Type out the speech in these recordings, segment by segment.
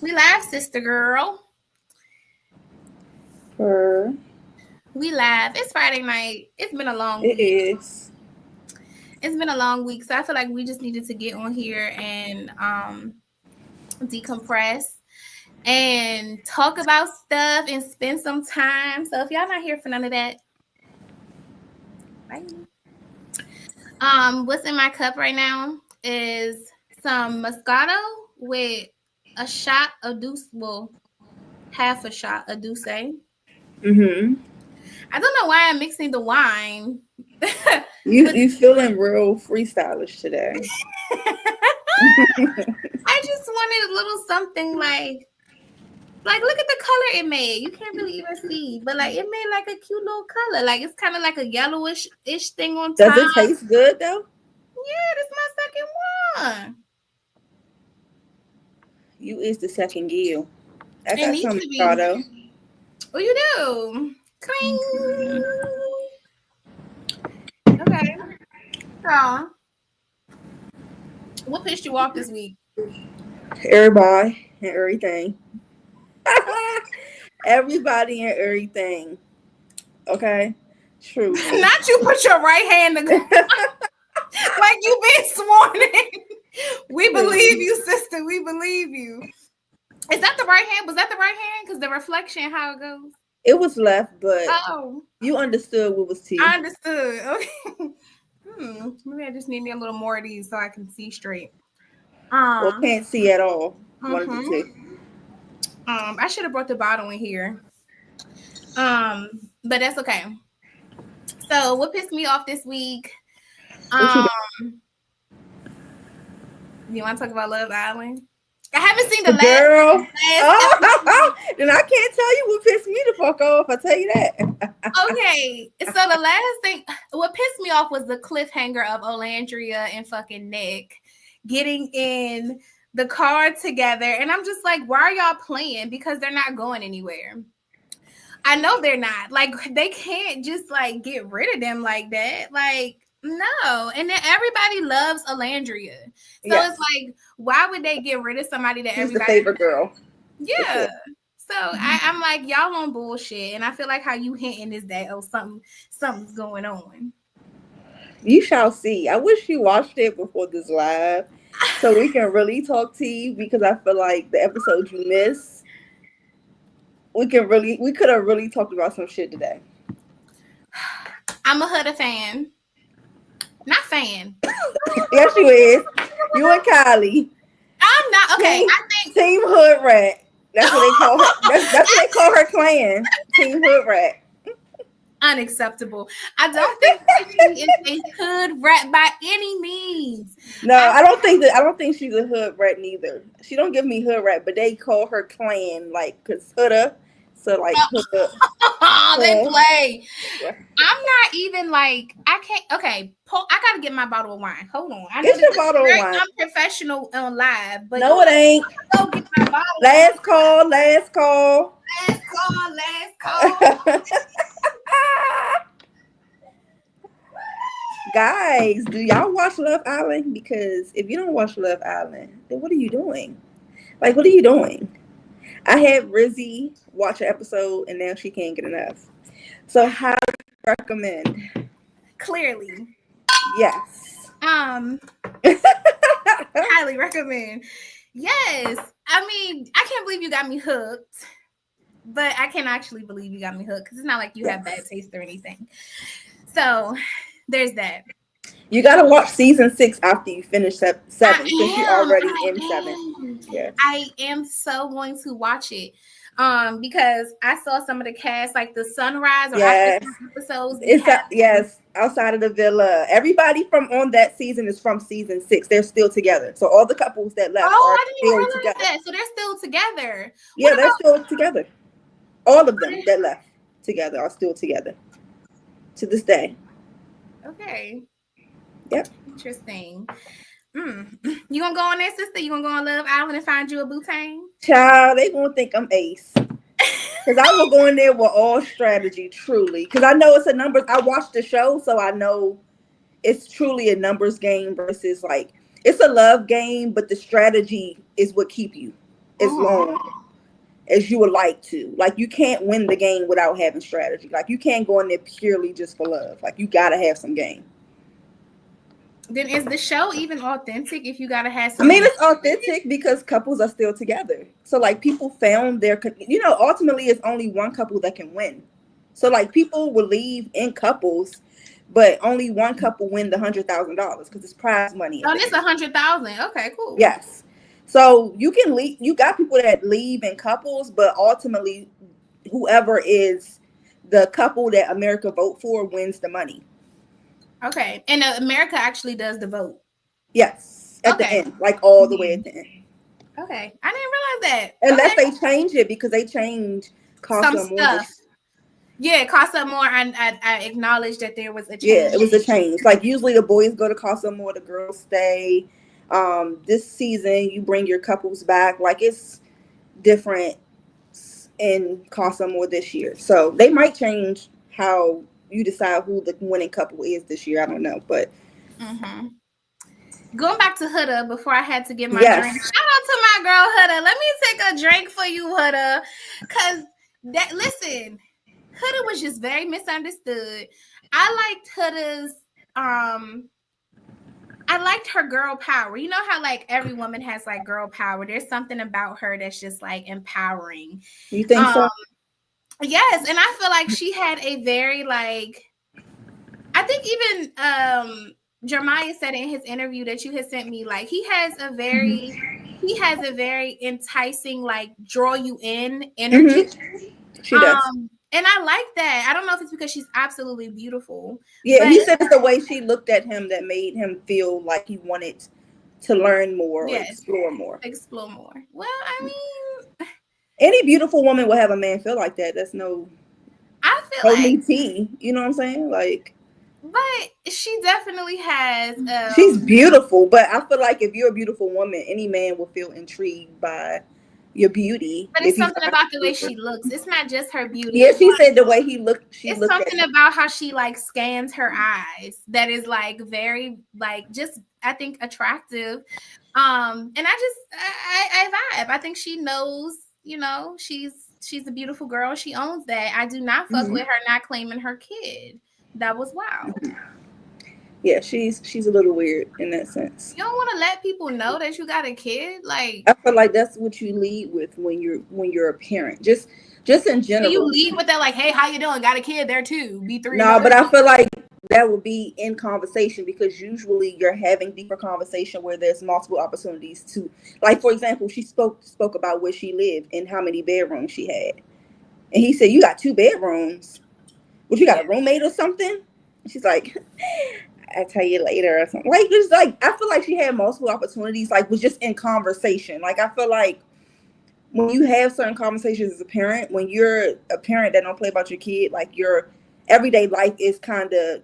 We live, sister girl. Her. We live. It's Friday night. It's been a long It week. is. It's been a long week, so I feel like we just needed to get on here and decompress and talk about stuff and spend some time. So if y'all not here for none of that, bye. What's in my cup right now is some Moscato with a shot of Douce, well, half a shot of Douce. Mm-hmm. I don't know why I'm mixing the wine. You feeling real freestylish today. I just wanted a little something like look at the color it made. You can't really even see, but like it made like a cute little color. Like it's kind of like a yellowish thing on Does top. it taste good though? Yeah, this is my second one. You is the second gill. I It got needs some to be. Moscato. What you do? Cling. Okay. So, what pissed you off this week? Everybody and everything. Everybody and everything. Okay? Truly. Not you put your right hand to like you been sworn in. We believe Truly. you, sister. We believe you. Is that the right hand? Was that the right hand? Because the reflection, how it goes. It was left, but Oh, you understood what was I tea. understood. Okay. Maybe I just need me a little more of these so I can see straight. Or Um. can't see at all. One of the Mhm. two. I should have brought the bottle in here. Um. But that's okay. So what pissed me off this week? What you Um. got? You want to talk about Love Island? I haven't seen the Girl. last Oh, episode. then I can't tell you what pissed me the fuck off. I tell you that. Okay, so the last thing, what pissed me off was the cliffhanger of Olandria and fucking Nick getting in the car together, and I'm just like, why are y'all playing? Because they're not going anywhere. I know they're not. Like, they can't just like get rid of them like that. Like, no. And then everybody loves Olandria, so it's Yes. like, why would they get rid of somebody that She's the everybody? favorite girl. For Yeah. sure. So I'm like, y'all on bullshit, and I feel like how you hinting is that something's going on. You shall see. I wish you watched it before this live so we can really talk to you because I feel like the episode you missed, we could have really talked about some shit today. I'm a Huda fan, not fan. Yes, you is. You and Kylie. I'm not okay. Team I think Team Hood Rat. That's what they call her. That's what they call her clan. Team Hood Rat. unacceptable. I don't think she is a hood rat by any means. No, I I don't think she's a hood rat neither. She don't give me hood rat, but they call her clan like cause Huda. So like Huda. they Uh, play. I'm not even like I can't. Okay, I gotta get my bottle of wine. Hold on. I know get this your is bottle of very wine. unprofessional on live, but No, it ain't. go get my bottle of wine. Last call. Last call. Last call. Last call. Guys, do y'all watch Love Island? Because if you don't watch Love Island, then what are you doing? Like, what are you doing? I had Rizzy watch an episode and now she can't get enough. So, highly recommend. Clearly, Yes. um, highly recommend. Yes, I mean, I can't believe you got me hooked, but I can actually believe you got me hooked because it's not like you have bad Yes. taste or anything. So there's that. You gotta watch season 6 after you finish seven, since you I am. already I in seven. am. Yeah. I am so going to watch it. Because I saw some of the cast, like the sunrise or after Yes. episodes be It's having. yes, outside of the villa. Everybody from on that season is from season 6. They're still together. So all the couples that left Oh, are I didn't even still realize together. that. So they're still together. What Yeah, they're about? still together. All of them that left together are still together to this day. Okay, Yep. interesting. You gonna go on there, sister? You gonna go on Love Island and find you a butane? Child, they gonna think I'm ace. Because I will go in there with all strategy, truly. Because I know it's a numbers. I watched the show, so I know it's truly a numbers game versus like it's a love game, but the strategy is what keep you. as long as you would like to. Like, you can't win the game without having strategy. Like, you can't go in there purely just for love. Like, you gotta have some game. Then is the show even authentic if you gotta have some? I mean, it's authentic because couples are still together. So, like, people found their, ultimately it's only one couple that can win. So, like, people will leave in couples, but only one couple win the $100,000 because it's prize money. Oh, it's 100,000. Okay, cool. Yes. So you can leave. You got people that leave in couples, but ultimately, whoever is the couple that America vote for wins the money. Okay, and America actually does the vote. Yes, at the end, like all the way at the end. Okay, I didn't realize that. Unless they change it, because they change some stuff. Yeah, Casa More. I acknowledge that there was a change. Yeah, it was a change. Like, usually the boys go to Casa More, the girls stay. This season you bring your couples back. Like, it's different in Casa More this year. So they might change how you decide who the winning couple is this year. I don't know, but going back to Huda before I had to get my drink. Shout out to my girl Huda. Let me take a drink for you, Huda. Cause listen, Huda was just very misunderstood. I liked Huda's I liked her girl power. You know how like every woman has like girl power. There's something about her that's just like empowering. You think so? Yes, and I feel like she had a very like, I think even Jeremiah said in his interview that you had sent me, like he has a very enticing, like draw you in energy. She does. And I like that. I don't know if it's because she's absolutely beautiful. Yeah, he said it's the way she looked at him that made him feel like he wanted to learn more or explore more. Explore more. Well, I mean, any beautiful woman will have a man feel like that. That's no. I feel like tea. You know what I'm saying? Like, but she definitely has. She's beautiful, but I feel like if you're a beautiful woman, any man will feel intrigued by your beauty. But it's something about the way she looks. It's not just her beauty. Yeah, she said the way he looked. It's something about how she like scans her eyes that is like very like just I think attractive. And I vibe. I think she knows. You know, she's a beautiful girl. She owns that. I do not fuck with her not claiming her kid. That was wild. Yeah, she's a little weird in that sense. You don't want to let people know that you got a kid. Like, I feel like that's what you lead with when you're a parent. Just in general. You lead with that, like, hey, how you doing? Got a kid there too. B3. No, but I feel like that would be in conversation because usually you're having deeper conversation where there's multiple opportunities to, like, for example, she spoke about where she lived and how many bedrooms she had, and he said, "You got 2 bedrooms. Would you got a roommate or something?" And she's like, I'll tell you later or something. Like, just like, I feel like she had multiple opportunities, like, was just in conversation. Like, I feel like when you have certain conversations as a parent, when you're a parent that don't play about your kid, like, your everyday life is kind of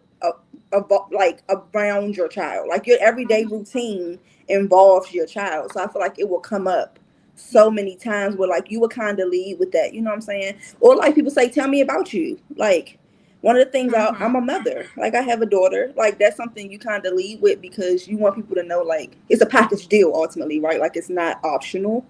like around your child. Like, your everyday routine involves your child. So I feel like it will come up so many times where, like, you will kind of lead with that. You know what I'm saying? Or like people say, tell me about you. Like, one of the things, I'm a mother. Like, I have a daughter. Like, that's something you kind of lead with because you want people to know, like, it's a package deal ultimately, right? Like, it's not optional.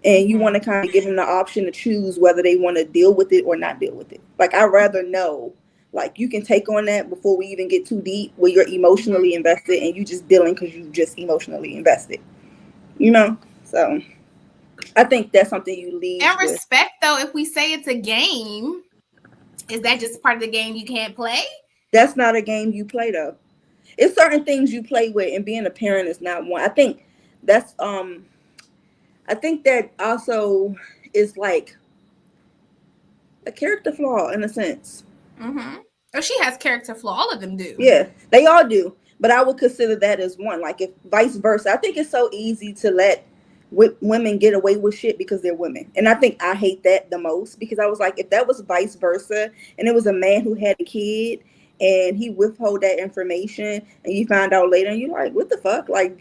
And you want to kind of give them the option to choose whether they want to deal with it or not deal with it. Like, I'd rather know, like, you can take on that before we even get too deep where you're emotionally invested and you just dealing because you just emotionally invested. You know? So, I think that's something you lead and respect, though, if we say it's a game, is that just part of the game you can't play? That's not a game you play, though. It's certain things you play with, and being a parent is not one. I think that's I think that also is like a character flaw in a sense. Oh, she has character flaw. All of them do. Yeah, they all do. But I would consider that as one. Like, if vice versa, I think it's so easy to let women get away with shit because they're women. And I think I hate that the most because I was like, if that was vice versa and it was a man who had a kid and he withhold that information and you find out later and you're like, what the fuck? Like,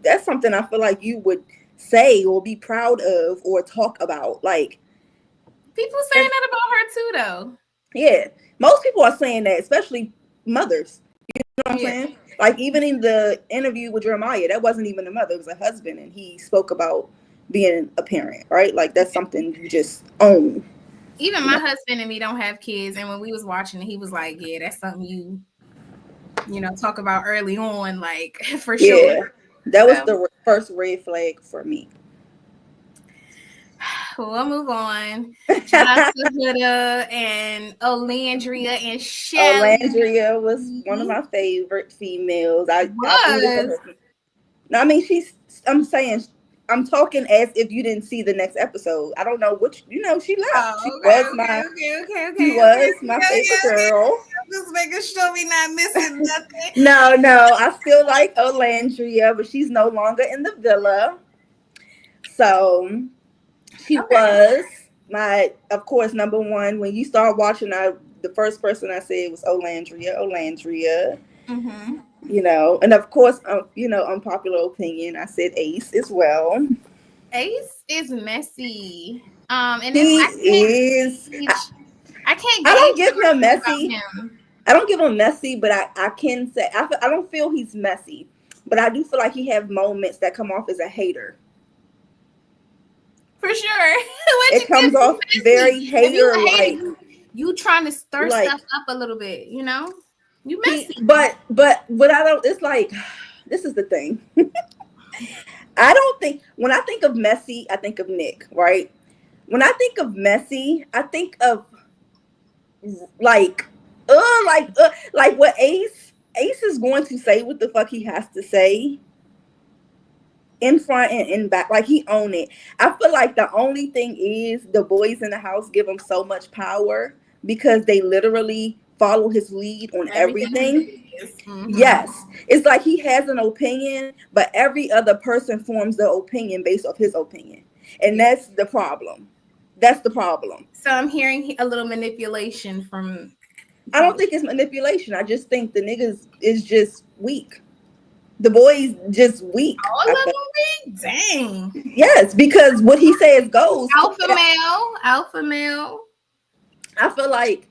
that's something I feel like you would say or be proud of or talk about. Like, people saying that about her too, though. Yeah, most people are saying that, especially mothers. You know what I'm saying? Like, even in the interview with Jeremiah, that wasn't even a mother, it was a husband, and he spoke about being a parent, right? Like that's something you just own. Even my husband and me don't have kids, and when we was watching it, he was like, "Yeah, that's something you know talk about early on, like for sure." Yeah, that was So the first red flag for me. we'll move on. Shout out to Huda and Olandria and Shelly. Landria was one of my favorite females. I've rooted for Was her. No, I mean she's. I'm saying I'm talking as if you didn't see the next episode. I don't know which. She left. oh, She okay, was okay, my. okay, okay, She okay, okay, was my okay, favorite okay, okay. girl. Just making sure we not missing nothing. No, no, I still like Olandria, but she's no longer in the villa. So she Okay. was my, of course, number one. When you start watching, the first person I said was Olandria. Olandria, Mm-hmm. and of course, unpopular opinion, I said Ace as well. Ace is messy. And He it's is. I can't I gauge don't give him everything about messy. him. I don't give him messy, but I can say I don't feel he's messy, but I do feel like he have moments that come off as a hater. For sure. What It you give comes me off messy. very If you hater a hater, like. you trying to stir Like stuff up a little bit, you know? You he, messy. but I don't. It's like this is the thing. I don't think when I think of messy, I think of Nick, right? When I think of messy, I think of like, like what Ace is going to say what the fuck he has to say in front and in back, like he own it. I feel like the only thing is the boys in the house give him so much power because they literally follow his lead on Everything everything. he is. Mm-hmm. Yes, it's like he has an opinion, but every other person forms their opinion based off his opinion, and Yeah. that's the problem. That's the problem. So I'm hearing a little manipulation from I don't think it's manipulation. I just think the niggas is just weak. The boys just weak. all of them. Dang. Yes, because what he says goes. Alpha male. Alpha male. I feel like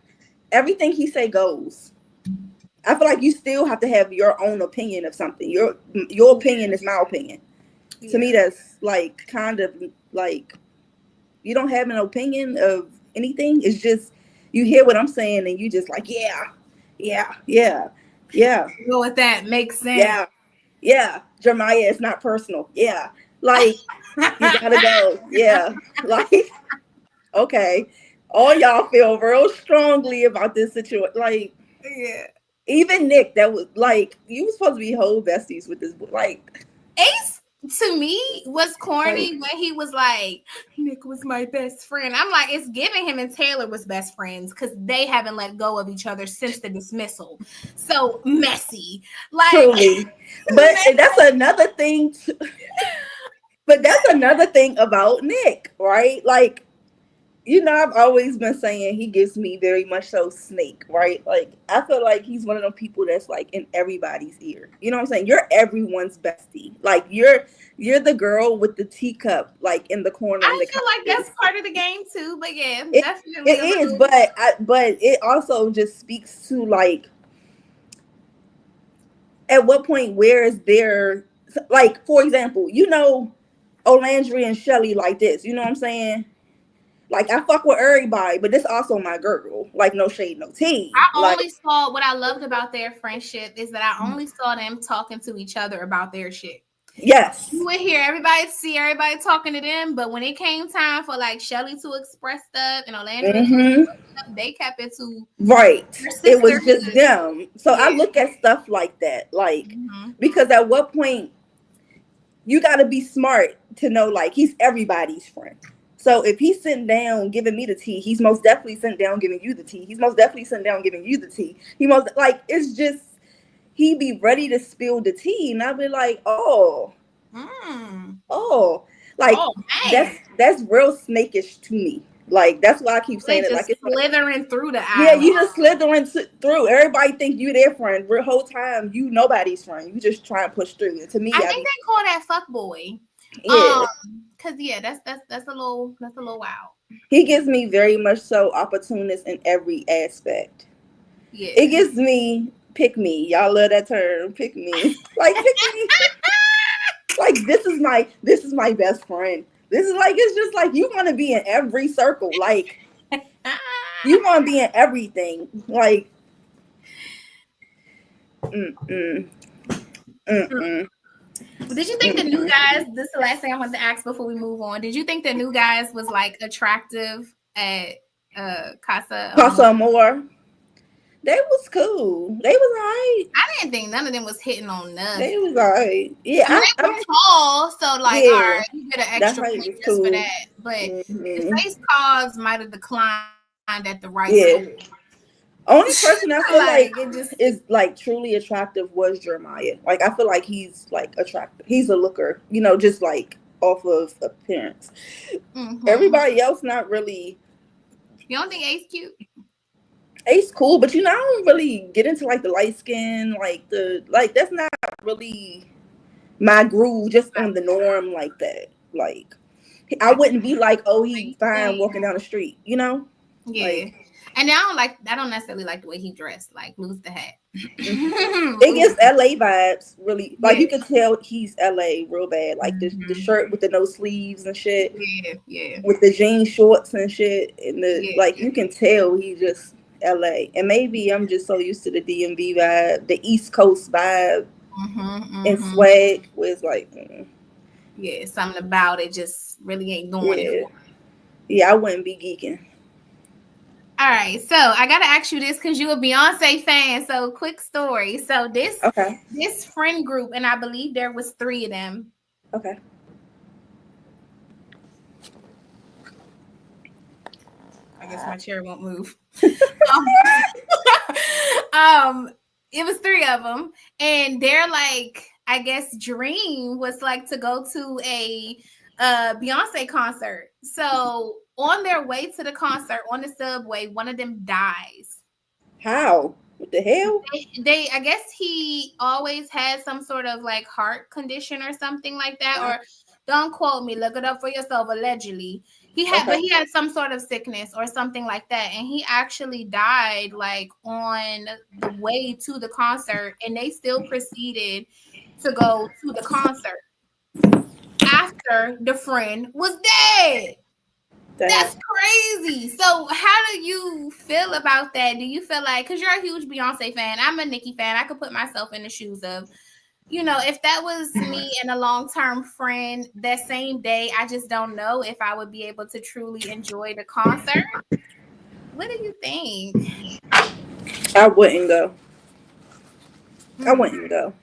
everything he say goes. I feel like you still have to have your own opinion of something. Your opinion is my opinion. Yeah. To me, that's like kind of like you don't have an opinion of anything. It's just you hear what I'm saying and you just like, yeah. Go with that. Makes sense. Yeah. Jeremiah, it's not personal. Yeah. Like you gotta go. Yeah. Like, okay. All y'all feel real strongly about this situation. Like, Yeah. even Nick, that was like, you were supposed to be whole besties with this. Like, Ace to me was corny like, when he was like, Nick was my best friend. I'm like, it's giving him and Taylor was best friends because they haven't let go of each other since the dismissal. So messy. Like, truly. But that's another thing. But that's another thing about Nick, right? Like, I've always been saying he gives me very much so Snake, right? Like, I feel like he's one of them people that's like in everybody's ear. You know what I'm saying? You're everyone's bestie. Like, you're the girl with the teacup, like in the corner in I the feel like couches. that's part of the game too. But yeah, It, definitely it a is, little. but it also just speaks to like at what point where is there, like, for example, Olandry and Shelly like this. You know what I'm saying? Like, I fuck with everybody, but this also my girl. Like, no shade, no tea. I Like, only saw what I loved about their friendship is that I only saw them talking to each other about their shit. You yes. would hear everybody talking to them, but when it came time for like Shelly to express stuff and Orlando to Mm-hmm. express stuff, they kept it to Right. their It was sisterhood. just them. So I Yeah. look at stuff like that. Like, Mm-hmm. because at what point you got to be smart to know, like, he's everybody's friend. So if he's sitting down giving me the tea, he's most definitely sitting down giving you the tea. He's most definitely sitting down giving you the tea. It's just, he be ready to spill the tea. And I'll be like, Mm. oh, like, Oh man. that's real snakish to me. Like, that's why I keep They saying it. Like, just it's like, slithering through the yeah, aisle. you just slithering through. Everybody think you their friend. The whole time you nobody's friend. You just try and push through. And to me, I I think be they call that fuck boy. yeah. Cause yeah, that's a little wild. He gives me very much so opportunist in every aspect. It Yeah. gives me pick me. Y'all love that term, pick me. Like, pick me. Like, this is my best friend. This is like, it's just like you want to be in every circle. Like, you want to be in everything. Like, mm-mm, mm-mm, Did you think the new guys, this is the last thing I want to ask before we move on. Did you think the new guys was like attractive at Casa Amor? Casa Amor. They was cool. They was alright. I didn't think none of them was hitting on nothing. They was alright. Yeah, I mean, they were tall, so like, all right, you get an extra point just cool. for that. But the face cards might have declined at the right school. Only person I feel like is like truly attractive was Jeremiah. Like, I feel like he's like attractive. He's a looker, you know, just like off of appearance. Everybody else not really. You don't think Ace cute? Ace cool, but you know, I don't really get into like the light skin, like that's not really my groove, just on the norm like that. Like, I wouldn't be like, oh, he's fine walking down the street, you know? Yeah. Like, and I don't necessarily like the way he dressed, like lose the hat. It gets LA vibes, really. Like, you can tell he's LA real bad. Like the shirt with the no sleeves and shit. Yeah. With the jean shorts and shit. And like, you can tell he just LA. And maybe I'm just so used to the DMV vibe, the East Coast vibe, and swag, where it's like, yeah, something about it just really ain't doing it. Yeah, I wouldn't be geeking. All right, so I gotta ask you this because you're a Beyonce fan. So, quick story. So this friend group, and I believe there was 3 of them. Okay. I guess my chair won't move. It was 3 of them, and they're like, I guess dream was like to go to a Beyonce concert. So on their way to the concert on the subway, one of them dies. How? What the hell? They I guess he always had some sort of like heart condition or something like that, or don't quote me, look it up for yourself. Allegedly, he had some sort of sickness or something like that, and he actually died like on the way to the concert, and they still proceeded to go to the concert after the friend was dead. That's crazy. So how do you feel about that? Do you feel like, because you're a huge Beyonce fan, I'm a Nicki fan, I could put myself in the shoes of, you know, if that was me and a long-term friend that same day, I just don't know if I would be able to truly enjoy the concert. What do you think? I wouldn't go. I wouldn't go.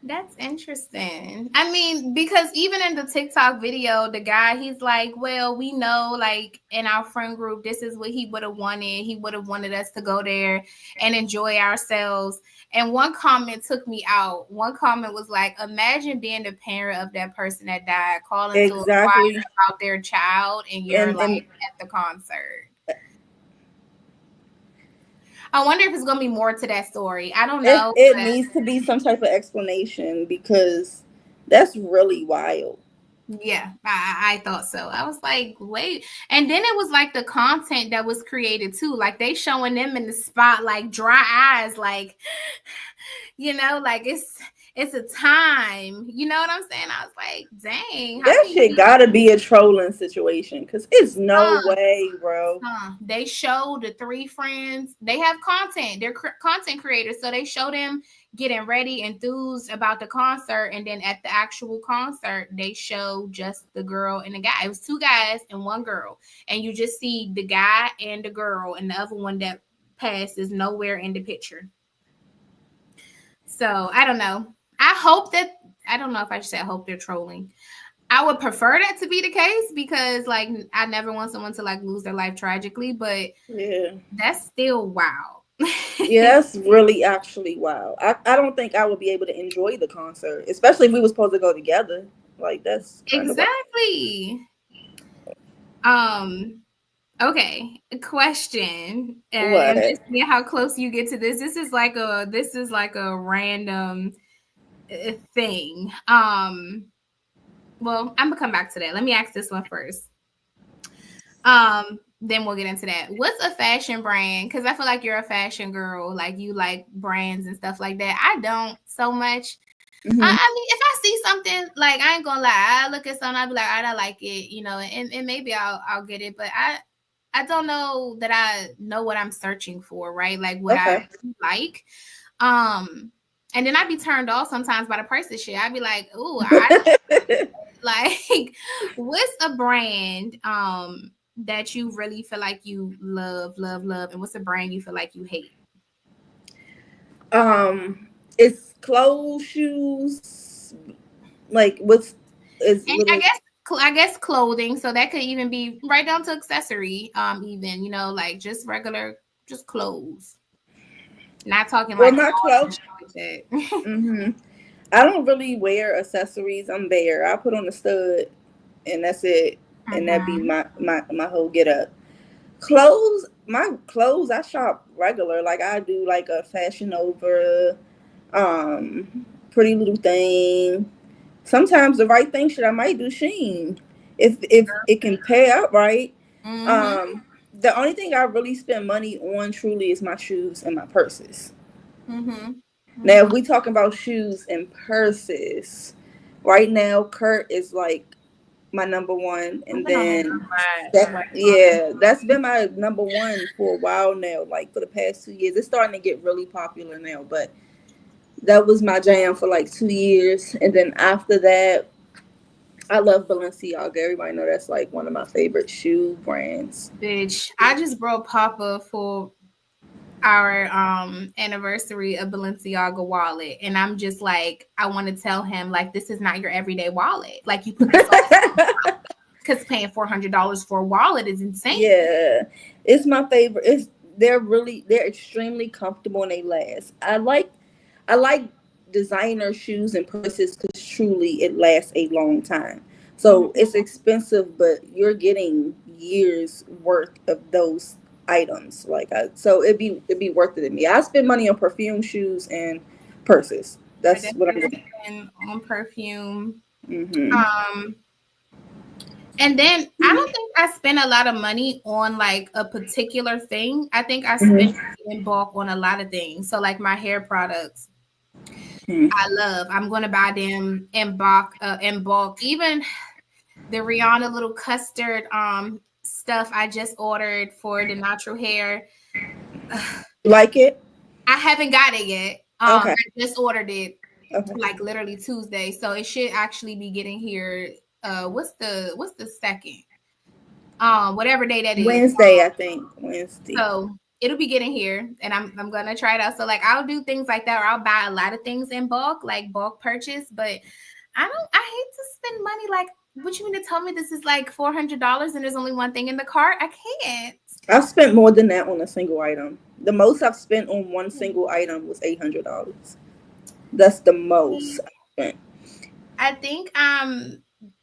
That's interesting. I mean, because even in the TikTok video, the guy, he's like, well, we know, like, in our friend group, this is what he would have wanted. He would have wanted us to go there and enjoy ourselves. And one comment took me out. One comment was like, imagine being the parent of that person that died, calling to inquire about their child, and you're like at the concert. I wonder if it's going to be more to that story. I don't know. It needs to be some type of explanation, because that's really wild. Yeah, I thought so. I was like, wait. And then it was like the content that was created too. Like they showing them in the spot, like dry eyes, like, you know, like it's a time. You know what I'm saying? I was like, dang. That shit gotta be a trolling situation, because it's no way, bro. They show the 3 friends. They have content. They're content creators. So they show them getting ready, enthused about the concert. And then at the actual concert, they show just the girl and the guy. It was 2 guys and 1 girl. And you just see the guy and the girl, and the other one that passed is nowhere in the picture. So I don't know. I don't know if I should say I hope they're trolling. I would prefer that to be the case, because like I never want someone to like lose their life tragically, but that's still wild. Yeah, that's really actually wild. I don't think I would be able to enjoy the concert, especially if we were supposed to go together. Like, that's exactly. Okay, a question. And just see how close you get to this. This is like a random thing. Well, I'm gonna come back to that. Let me ask this one first. Then we'll get into that. What's a fashion brand? Because I feel like you're a fashion girl. Like, you like brands and stuff like that. I don't so much. I mean, if I see something like like, I ain't gonna lie. I look at something, I be like, all right, I like it, you know, and maybe I'll get it, but I don't know that I know what I'm searching for, right? Like what I like. And then I'd be turned off sometimes by the price of shit. I'd be like, ooh, I like what's a brand that you really feel like you love, and what's a brand you feel like you hate? It's clothes, shoes, like what's is And little. I guess clothing. So that could even be right down to accessory. Even, you know, like just regular, just clothes. Not talking Well, like my clothes and clothes. shit like that. I don't really wear accessories. I'm bare. I put on a stud, and that's it. And that be Mm-hmm. my whole get up. Clothes, my clothes. I shop regular. Like I do like a Fashion Over, Pretty Little Thing. Sometimes the right thing shit I might do Sheen if it can pay up right. Mm-hmm. The only thing I really spend money on truly is my shoes and my purses. Mm-hmm. Now, Mm-hmm. if we talking about shoes and purses, right now Kurt is like my number one, I'm and gonna look then up that my yeah, that's been my number one for a while now. Like for the past 2 years, it's starting to get really popular now, but that was my jam for like 2 years, and then after that, I love Balenciaga. Everybody know that's like one of my favorite shoe brands. bitch. I just brought Papa for our anniversary of Balenciaga wallet, and I'm just like, I want to tell him like, this is not your everyday wallet. Like, you put this on because paying $400 for a wallet is insane. Yeah, it's my favorite. They're extremely comfortable and they last. I like designer shoes and purses because truly it lasts a long time. So Mhm. it's expensive, but you're getting years worth of those items. So it'd be worth it to me. I spend money on perfume, shoes, and purses. I That's what I'm definitely doing. spend on perfume. Hmm. Um, and then I don't think I spend a lot of money on like a particular thing. I think I spend Hmm. in bulk on a lot of things. So like my hair products, Hmm. I love. I'm gonna buy them in bulk. Even the Rihanna little custard stuff I just ordered for the natural hair. Like it? I haven't got it yet. Okay. I just ordered it Okay. like literally Tuesday, so it should actually be getting here. What's the second? Whatever day that is. Wednesday, I think. Wednesday. So it'll be getting here, and I'm gonna try it out. So like I'll do things like that, or I'll buy a lot of things in bulk, like bulk purchase. But I hate to spend money. Like, what you mean to tell me this is like $400 and there's only one thing in the cart? I can't. I've spent more than that on a single item. The most I've spent on one single item was $800. That's the most I spent. I think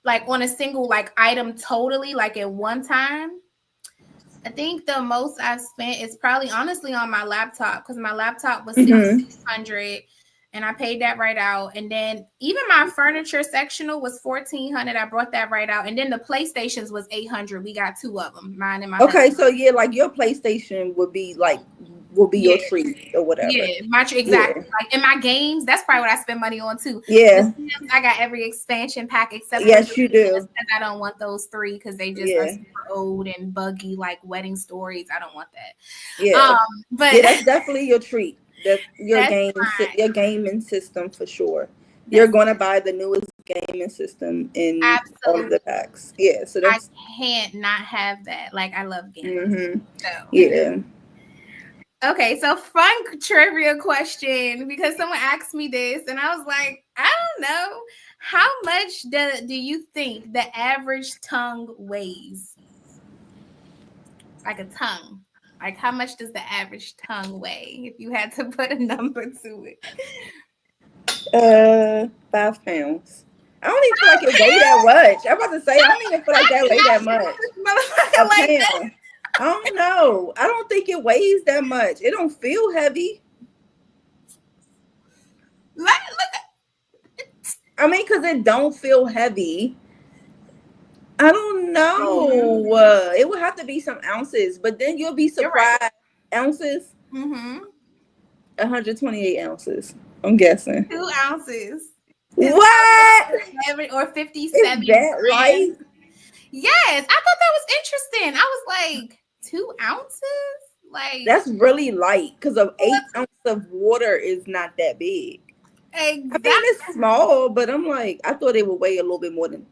like on a single like item totally like at one time. I think the most I've spent is probably honestly on my laptop because my laptop was Hmm. 600 and I paid that right out. And then even my furniture sectional was 1400. I brought that right out. And then the PlayStations was 800. We got two of them, mine and my Okay, husband. so yeah, like your PlayStation will be Yeah, your treat or whatever. yeah, Yeah, exactly. Like in my games, that's probably what I spend money on too. The yeah, Sims, I got every expansion pack except for the yes, you Because do. I don't want those three because they just are Yeah, super old and buggy, like wedding stories. I don't want that. yeah, But yeah. That's definitely your treat. That's that's your gaming system for sure. You're that's gonna buy the newest gaming system in all of absolutely. the packs. Yeah, so I that's. can't not have that. Like I love gaming. Hmm. So Yeah. okay, so fun trivia question because someone asked me this and I was like, I don't know. How much do you think the average tongue weighs? Like a tongue. Like how much does the average tongue weigh if you had to put a number to it? 5 pounds. I don't even feel like it weigh that much. I'm about to say I don't even feel like that weigh that much. A Motherfucker like that. pound. I don't know. I don't think it weighs that much. It don't feel heavy. Look, I mean, cause it don't feel heavy. I don't mm-hmm. know. It would have to be some ounces, but then you'll be You're right. surprised. Ounces, Mm-hmm. 128 ounces. I'm guessing. 2 ounces. Is What? or Is 57 that light? grams. Yes, I thought that was interesting. I was like, 2 ounces? Like, That's really light because of what's 8 ounces of water is not that big. I mean, it's exactly? small, but I'm like, I thought it would weigh a little bit more than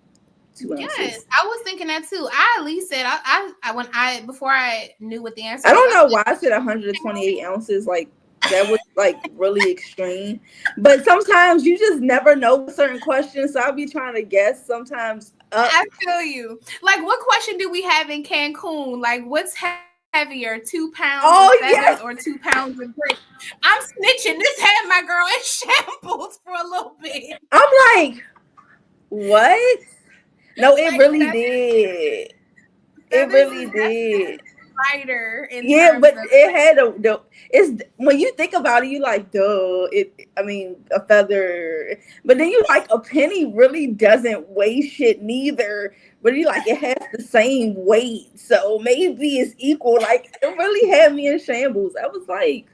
2 ounces. Yes, I was thinking that too. I at least said I when I before I knew what the answer I was. don't know why I said 128 ounces. Like, that was like really extreme. But sometimes you just never know with certain questions. So I'll be trying to guess sometimes up. I feel you. Like, what question do we have in Cancun? Like, what's heavier, 2 pounds of Oh, feathers or yes. 2 pounds of bricks? I'm snitching. This had my girl in shambles for a little bit. I'm like, what? No, it Like, really did. It feathers really is did. lighter in Yeah, terms but of it had the it's when you think about it, you like, duh, I mean, a feather. But then you like, a penny really doesn't weigh shit neither. But you like, it has the same weight. So maybe it's equal. Like, it really had me in shambles. I was like,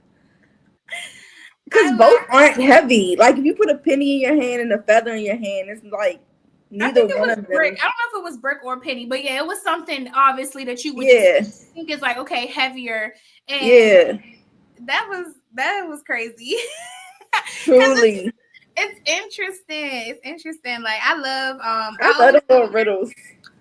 because I both love. aren't heavy. Like, if you put a penny in your hand and a feather in your hand, it's like I neither think it one was of brick. them. I don't know if it was brick or penny, but yeah, it was something obviously that you would just Yeah, think is like, okay, heavier, and yeah, that was crazy. Because truly. it's interesting. It's interesting. Like, I love I I love always the little riddles.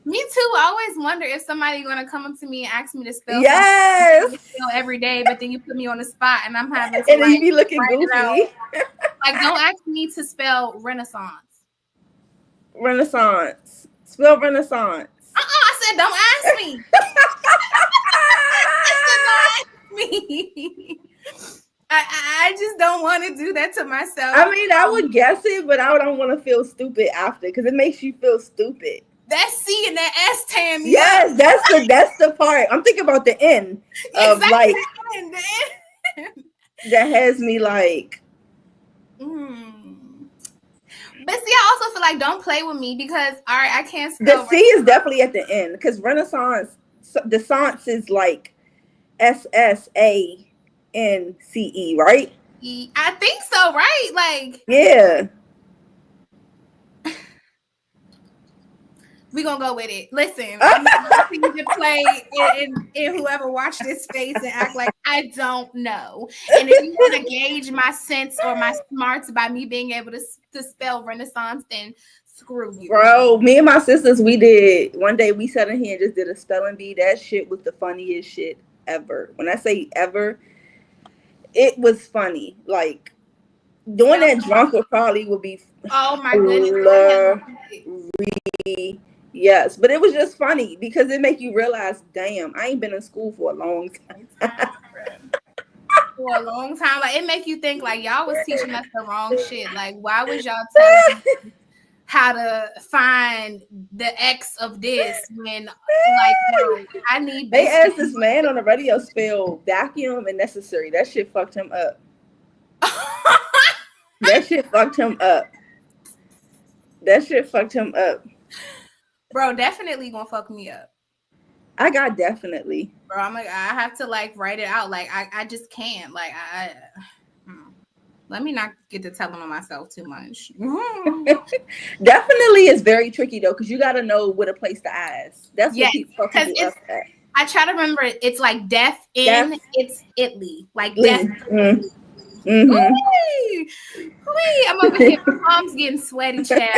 me too. I always wonder if somebody gonna come up to me and ask me to spell something Yes. I spell every day, but then you put me on the spot and I'm having to And then you like be looking write it out. goofy. Like, don't ask me to spell Renaissance. Renaissance. Spell Renaissance. I said don't ask me. I said don't ask me. I just don't want to do that to myself. I mean, I would guess it, but I don't want to feel stupid after because it makes you feel stupid. That C and that S tearing me up. Yes, that's the part. I'm thinking about the end of Exactly. like The end. that has me like Mm. But see, I also feel like don't play with me because all right, I can't the spell. C is definitely at the end because Renaissance, the science is like SSANCE, right? I think so, right? Like, Yeah. we gonna go with it. Listen, I'm not gonna continue to play in whoever watched this face and act like I don't know. And if you want to gauge my sense or my smarts by me being able to spell Renaissance, then screw you. Bro, me and my sisters, we did one day. We sat in here and just did a spelling bee. That shit was the funniest shit ever. When I say ever, it was funny. Like, doing Spell. that drunk would probably would be Oh my goodness, I have hilarious. it. Yes, but it was just funny because it make you realize, damn, I ain't been in school for a long time. Time, bro. For a long time. Like, it make you think like y'all was teaching us the wrong shit. Like, why was y'all telling me how to find the X of this when, like, bro, I need They basic. asked this man on the radio spell vacuum and necessary. That shit fucked him up. That shit fucked him up. That shit fucked him up. Bro, definitely gonna fuck me up. I got definitely. Bro, I'm like, I have to like write it out. Like, I just can't. Like, let me not get to telling on myself too much. Definitely is very tricky though, because you got to know where to place the eyes. That's what Yes, people because up it's. at. I try to remember it's like deaf in. Def- It's Italy, like deaf. Mm-hmm. Ooh-wee. I'm over here. My palms getting sweaty, child.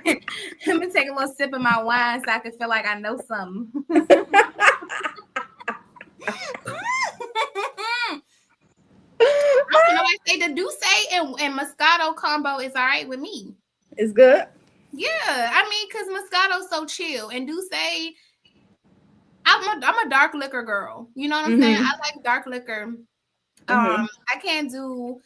I'm gonna take a little sip of my wine so I can feel like I know something. I don't know. I say the Douce and Moscato combo is all right with me. It's good. Yeah, I mean, because Moscato's so chill, and Douce, I'm a dark liquor girl. You know what I'm saying? I like dark liquor. Mm-hmm. I can't do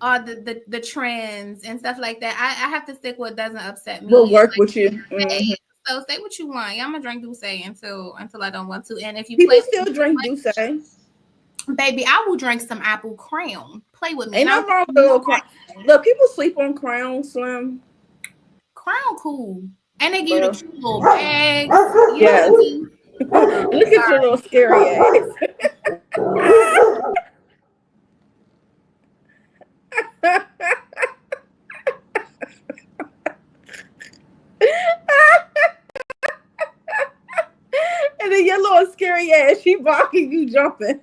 all the trends and stuff like that. I have to stick what doesn't upset me. We'll work Like, with you. Mm-hmm. so say what you want. Yeah, I'm gonna drink Douce until I don't want to. And if you People play, still drink Douce. baby, I will drink some apple crown. Play with me. Ain't And no wrong with a little crown. Look, people sleep on Crown Slim. Crown cool. And they give you Bro. the cute little bags. You know Yes. what I mean? Look at your little scary ass. your little scary ass. She barking, you jumping.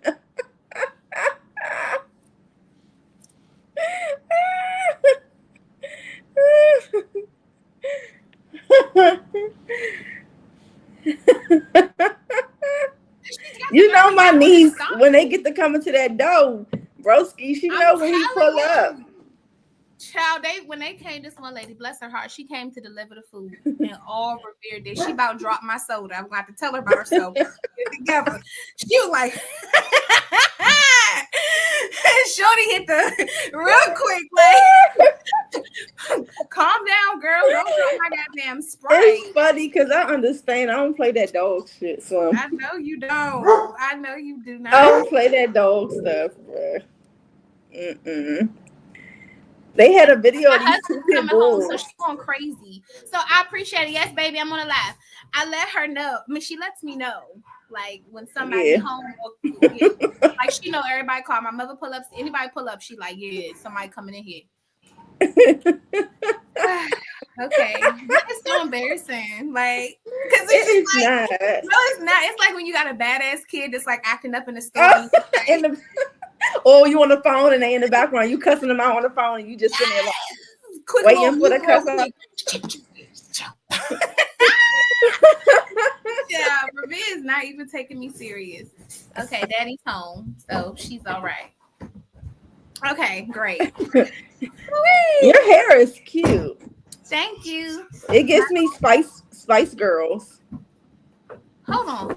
You know my niece, when they get to coming to that door, broski, she know when he pull up. Child, when they came, this one lady, bless her heart, she came to deliver the food and all revered it. She about dropped my soda. I'm going to tell her about herself. Together. She was like, Shorty hit the real quick, like, calm down, girl. Don't drop my goddamn Sprite. It's funny because I understand. I don't play that dog shit, so I know you don't. I know you do not. I don't play that dog stuff, bro. They had a video of these two pit bulls. So she's going crazy. So I appreciate it. Yes, baby, I'm gonna laugh. I let her know. I mean, she lets me know, like when somebody home. Like she know everybody call. My mother pull up. Anybody pull up, she like, yeah, somebody coming in here. Okay, it's so embarrassing. Like, because it's like, not. No, it's not. It's like when you got a badass kid that's like acting up in the store. Oh, you on the phone and they in the background. You cussing them out on the phone and you just sitting there like waiting for the cuss out. Yeah, Ravi is not even taking me serious. Okay, Daddy's home, so she's all right. Okay, great. Your hair is cute. Thank you. It gives me Spice Girls. Hold on.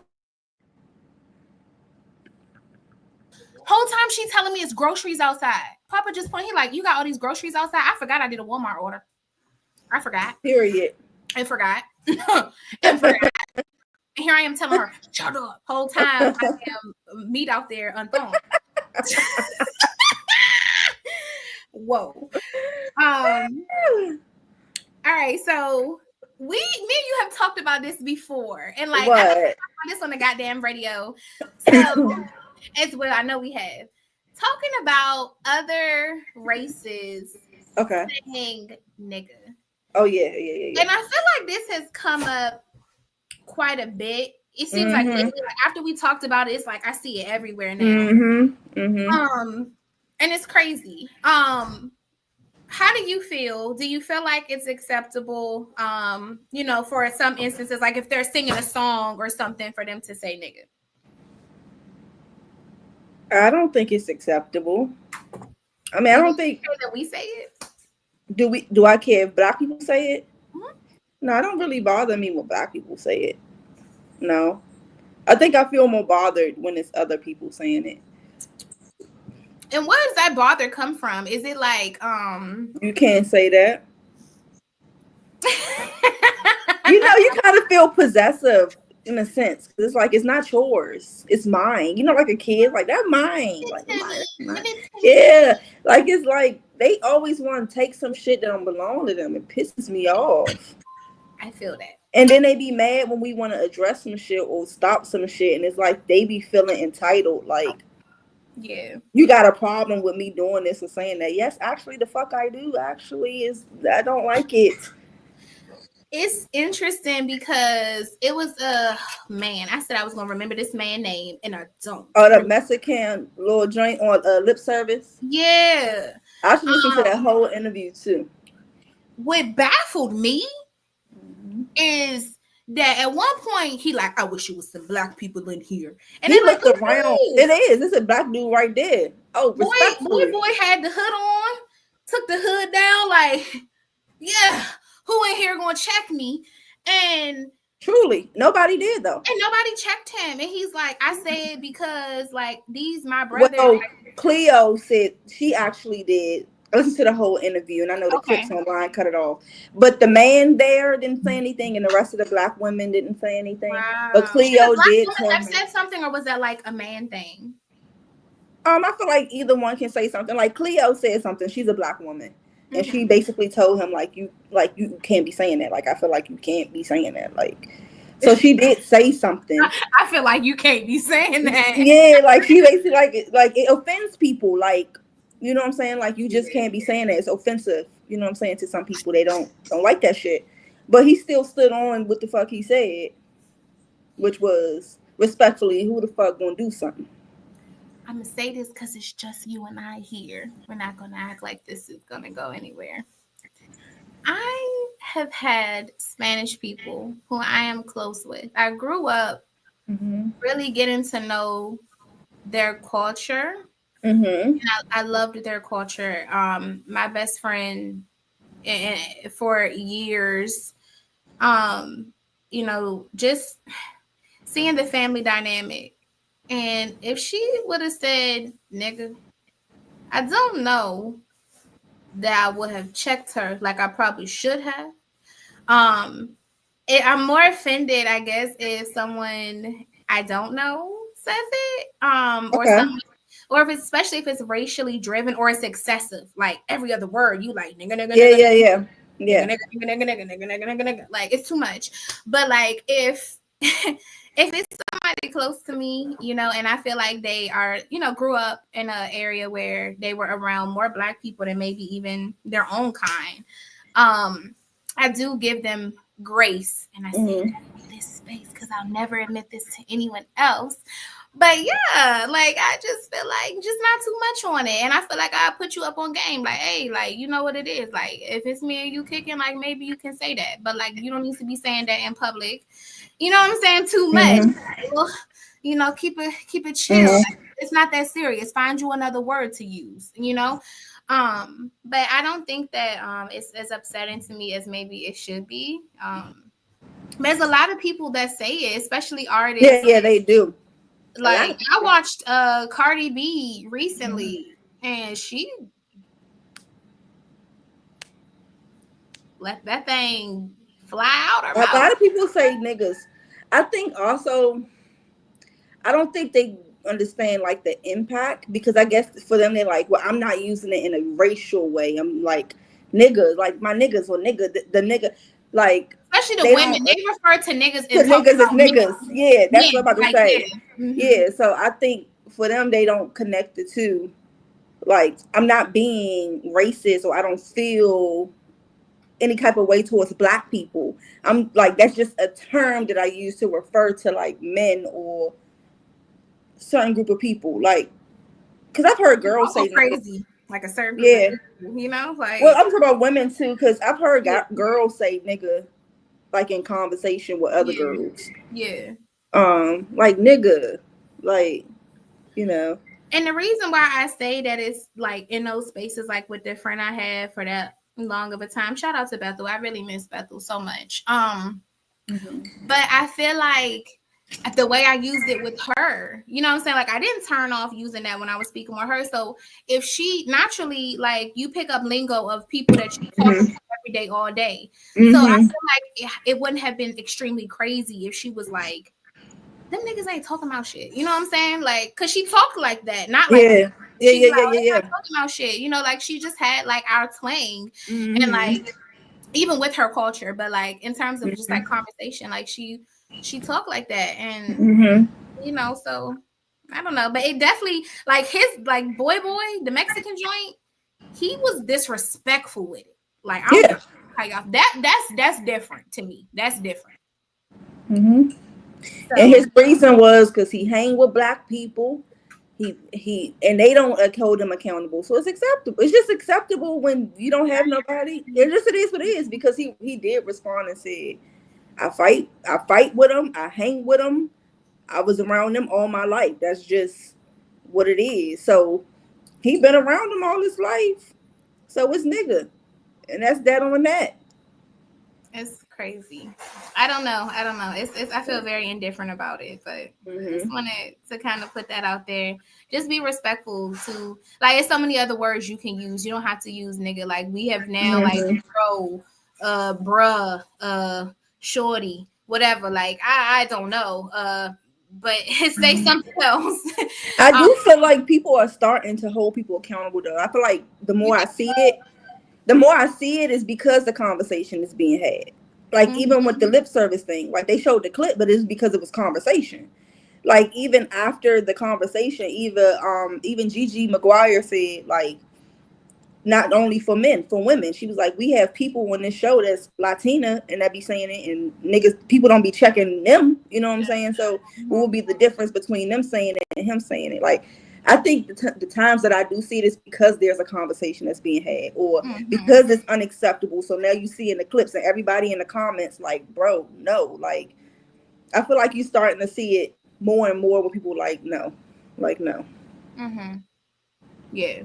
Whole time she telling me it's groceries outside. Papa just point. He like, you got all these groceries outside. I forgot I did a Walmart order. I forgot. Period. I forgot. And here I am telling her, shut up. Whole time I am meat out there unthrown. Whoa. All right, so me and you have talked about this before, and like I talked about this on the goddamn radio. So as well, I know we have talking about other races saying nigga. Oh yeah. And I feel like this has come up quite a bit. It seems like lately, like after we talked about it, it's like I see it everywhere now. And it's crazy. How do you feel? Do you feel like it's acceptable? You know, for some instances, like if they're singing a song or something, for them to say nigga. I don't think it's acceptable. I mean, I don't think that we say it. Do I care if black people say it? No, it don't really bother me when black people say it. No. I think I feel more bothered when it's other people saying it. And where does that bother come from? Is it like you can't say that? You know, you kind of feel possessive in a sense. It's like it's not yours. It's mine. You know, like a kid, like that's mine. Like mine. Yeah. Like it's like they always want to take some shit that don't belong to them. It pisses me off. I feel that. And then they be mad when we want to address some shit or stop some shit. And it's like they be feeling entitled. Like, yeah, you got a problem with me doing this and saying that. Yes, actually, the fuck I do. Actually, I don't like it. It's interesting because it was man. I said I was gonna remember this man's name, and I don't. Oh, the Mexican little joint on lip service. Yeah, I should listen to that whole interview too. What baffled me is that at one point he like, I wish it was some black people in here, and he looked around. It is. It's a black dude right there. Oh, boy had the hood on, took the hood down, like, yeah. Who in here gonna check me? And truly, nobody did though. And nobody checked him. And he's like, I say it because like these my brothers. Well, Cleo said she actually did. I listened to the whole interview, and I know the clips online cut it off. But the man there didn't say anything, and the rest of the black women didn't say anything. Wow. But Cleo did. Have said something, or was that like a man thing? I feel like either one can say something. Like Cleo said something. She's a black woman. And she basically told him, you can't be saying that. Like, I feel like you can't be saying that. Like, so she did say something. I feel like you can't be saying that. Yeah, like she basically like it offends people. Like, you know what I'm saying? Like, you just can't be saying that. It's offensive. You know what I'm saying? To some people, they don't like that shit. But he still stood on what the fuck he said, which was respectfully, who the fuck gonna do something? I'm gonna say this because it's just you and I here. We're not gonna act like this is gonna go anywhere. I have had Spanish people who I am close with. I grew up Mm-hmm. really getting to know their culture. Mm-hmm. I loved their culture. My best friend for years, um, just seeing the family dynamic. And if she would have said, nigga, I don't know that I would have checked her like I probably should have. Um, I'm more offended, I guess, if someone I don't know says it, or Okay. someone, or if it's, especially if it's racially driven or it's excessive, like every other word you like nigga nigga Yeah, nigga yeah, yeah. nigga Yeah. nigga nigga nigga nigga nigga nigga nigga nigga, like it's too much. But like if if it's somebody close to me, and I feel like they are, grew up in an area where they were around more black people than maybe even their own kind, I do give them grace, and I say Mm-hmm. that in this space because I'll never admit this to anyone else. But yeah, like I just feel like just not too much on it, and I feel like I put you up on game. Like, hey, like you know what it is. Like if it's me and you kicking, like maybe you can say that, but like you don't need to be saying that in public. You know what I'm saying? Too much. Mm-hmm. Well, keep it chill. Mm-hmm. It's not that serious. Find you another word to use. But I don't think that it's as upsetting to me as maybe it should be. There's a lot of people that say it, especially Yeah, artists. yeah, they do. A lot Like of I people. watched Cardi B Mm-hmm. recently, and she let that thing fly out her A mouth. lot of people say niggas. I think also, I don't think they understand like the impact, because I guess for them they're like, well, I'm not using it in a racial way. I'm like nigga, like my niggas or nigga, the nigga, like Especially the they women, don't they refer to niggas to and talk niggas as about men. niggas. Yeah, that's what Men, I'm about to like say. yeah. Hmm. Yeah, so I think for them they don't connect the two. Like I'm not being racist, or I don't feel any type of way towards black people. I'm like, that's just a term that I use to refer to like men or certain group of people. Like, because I've heard girls Also say nigga. crazy, like a certain group of Yeah. people, Well, like I'm talking about women too, because I've heard yeah, girls say nigga like in conversation with other yeah, girls. yeah. Like nigga, like, you know. And the reason why I say that is like in those spaces, like with the friend I had for that long of a time. Shout out to Bethel. I really miss Bethel so much. Mm-hmm. But I feel like the way I used it with her, you know what I'm saying? Like I didn't turn off using that when I was speaking with her. So if she naturally, like you pick up lingo of people that you talk to Mm-hmm. every day, all day. So I Mm-hmm. feel like it wouldn't have been extremely crazy if she was like, them niggas ain't talking about shit. You know what I'm saying? Like, cause she talked like that, not like Yeah. Yeah, she be yeah, like, yeah, oh, yeah, they yeah. not talking about shit. Like she just had like our twang, and Mm-hmm. like even with her culture, but like in terms of just like Mm-hmm. conversation, like she talked like that, and Mm-hmm. so I don't know, but it definitely like his like boy the Mexican joint, he was disrespectful with it. Like I don't Yeah. give a fuck how y'all that's different to me. That's different. Mm-hmm. And So his reason was because he hang with black people. He and they don't hold him accountable. So it's acceptable. It's just acceptable when you don't have nobody. It is what it is, because he did respond and said, I fight with them. I hang with them. I was around them all my life. That's just what it is. So he been around them all his life. So it's nigga. And that's that on that. it's crazy. I don't know. It's I feel very indifferent about it, but just Mm-hmm. wanted to kind of put that out there. Just be respectful to like it's so many other words you can use. You don't have to use nigga. Like we have now like Mm-hmm. bro, bruh, shorty, whatever. Like I don't know. But say something else. I um, do feel like people are starting to hold people accountable though. I feel like you think the more I see it is because the conversation is being had. Like so? even with the lip service thing, like they showed the clip, but it's because it was conversation. Like even after the conversation, even Gigi McGuire said like not only for men, for women. She was like, we have people on this show that's Latina and that be saying it, and niggas, people don't be checking them. You know what I'm saying? So what would be the difference between them saying it and him saying it? Like, I think the times that I do see it is because there's a conversation that's being had, or because it's unacceptable. So now you see in the clips and everybody in the comments like, bro, no. Like, I feel like you're starting to see it more and more where people like, no. Yeah.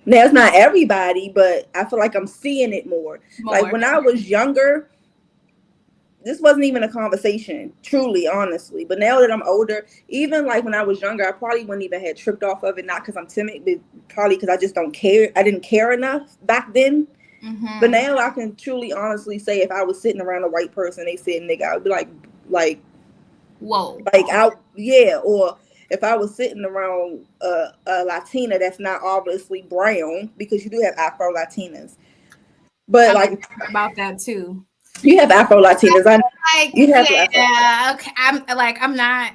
Now it's not everybody, but I feel like I'm seeing it more. Like when I was younger, this wasn't even a conversation, truly, honestly. But now that I'm older, even like when I was younger, I probably wouldn't even have tripped off of it. Not because I'm timid, but probably because I just don't care. I didn't care enough back then. But now I can truly, honestly say if I was sitting around a white person, they said nigga, I would be like, whoa, like out, yeah. Or if I was sitting around a Latina that's not obviously brown, because you do have Afro Latinas, but like about that too. You have Afro Latinas. You have okay. I'm not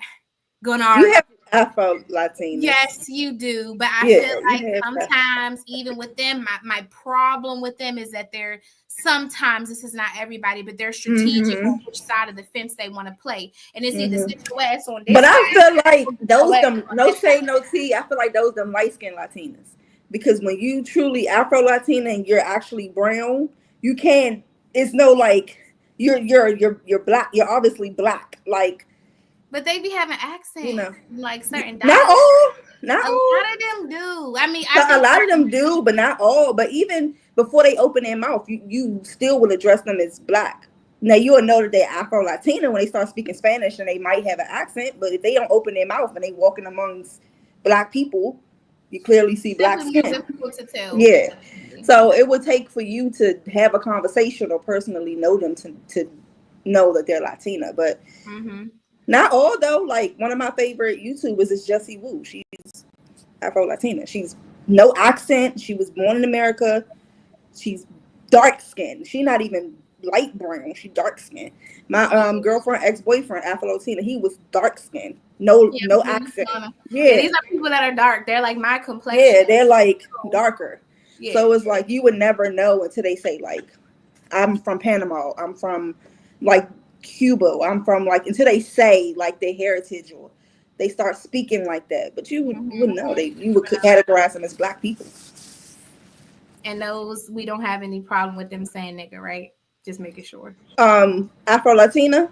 gonna argue. You have Afro Latinas. Yes, you do. But I feel like sometimes, even with them, my problem with them is that they're sometimes, this is not everybody, but they're strategic on which side of the fence they want to play, and it's either sit your ass on this. But I feel like those no shade, no tea. I feel like those them light skinned Latinas, because when you truly Afro Latina and you're actually brown, you can't. It's no like you're black. You're obviously black. Like, but they be having accents, you know, like certain. Not all. A lot of them do. I mean, a lot of them do, but not all. But even before they open their mouth, you still will address them as black. Now you'll know that they're Afro Latina when they start speaking Spanish, and they might have an accent. But if they don't open their mouth and they walking amongst black people, you clearly see black skin. Difficult to tell. Yeah. So it would take for you to have a conversation or personally know them to know that they're Latina. But not all though. Like one of my favorite YouTubers is Jessie Woo. She's Afro Latina. She's no accent. She was born in America. She's dark skinned. She's not even light brown. She's dark skinned. My girlfriend, ex-boyfriend, Afro Latina, he was dark skinned. No accent. Yeah, these are people that are dark. They're like my complexion. Yeah, they're like darker. Yeah. So it's like you would never know until they say like, I'm from Panama. I'm from like Cuba. I'm from like, until they say like their heritage or they start speaking like that. But you wouldn't know. You would categorize them as black people. And those, we don't have any problem with them saying nigga, right? Just making sure. Afro Latina,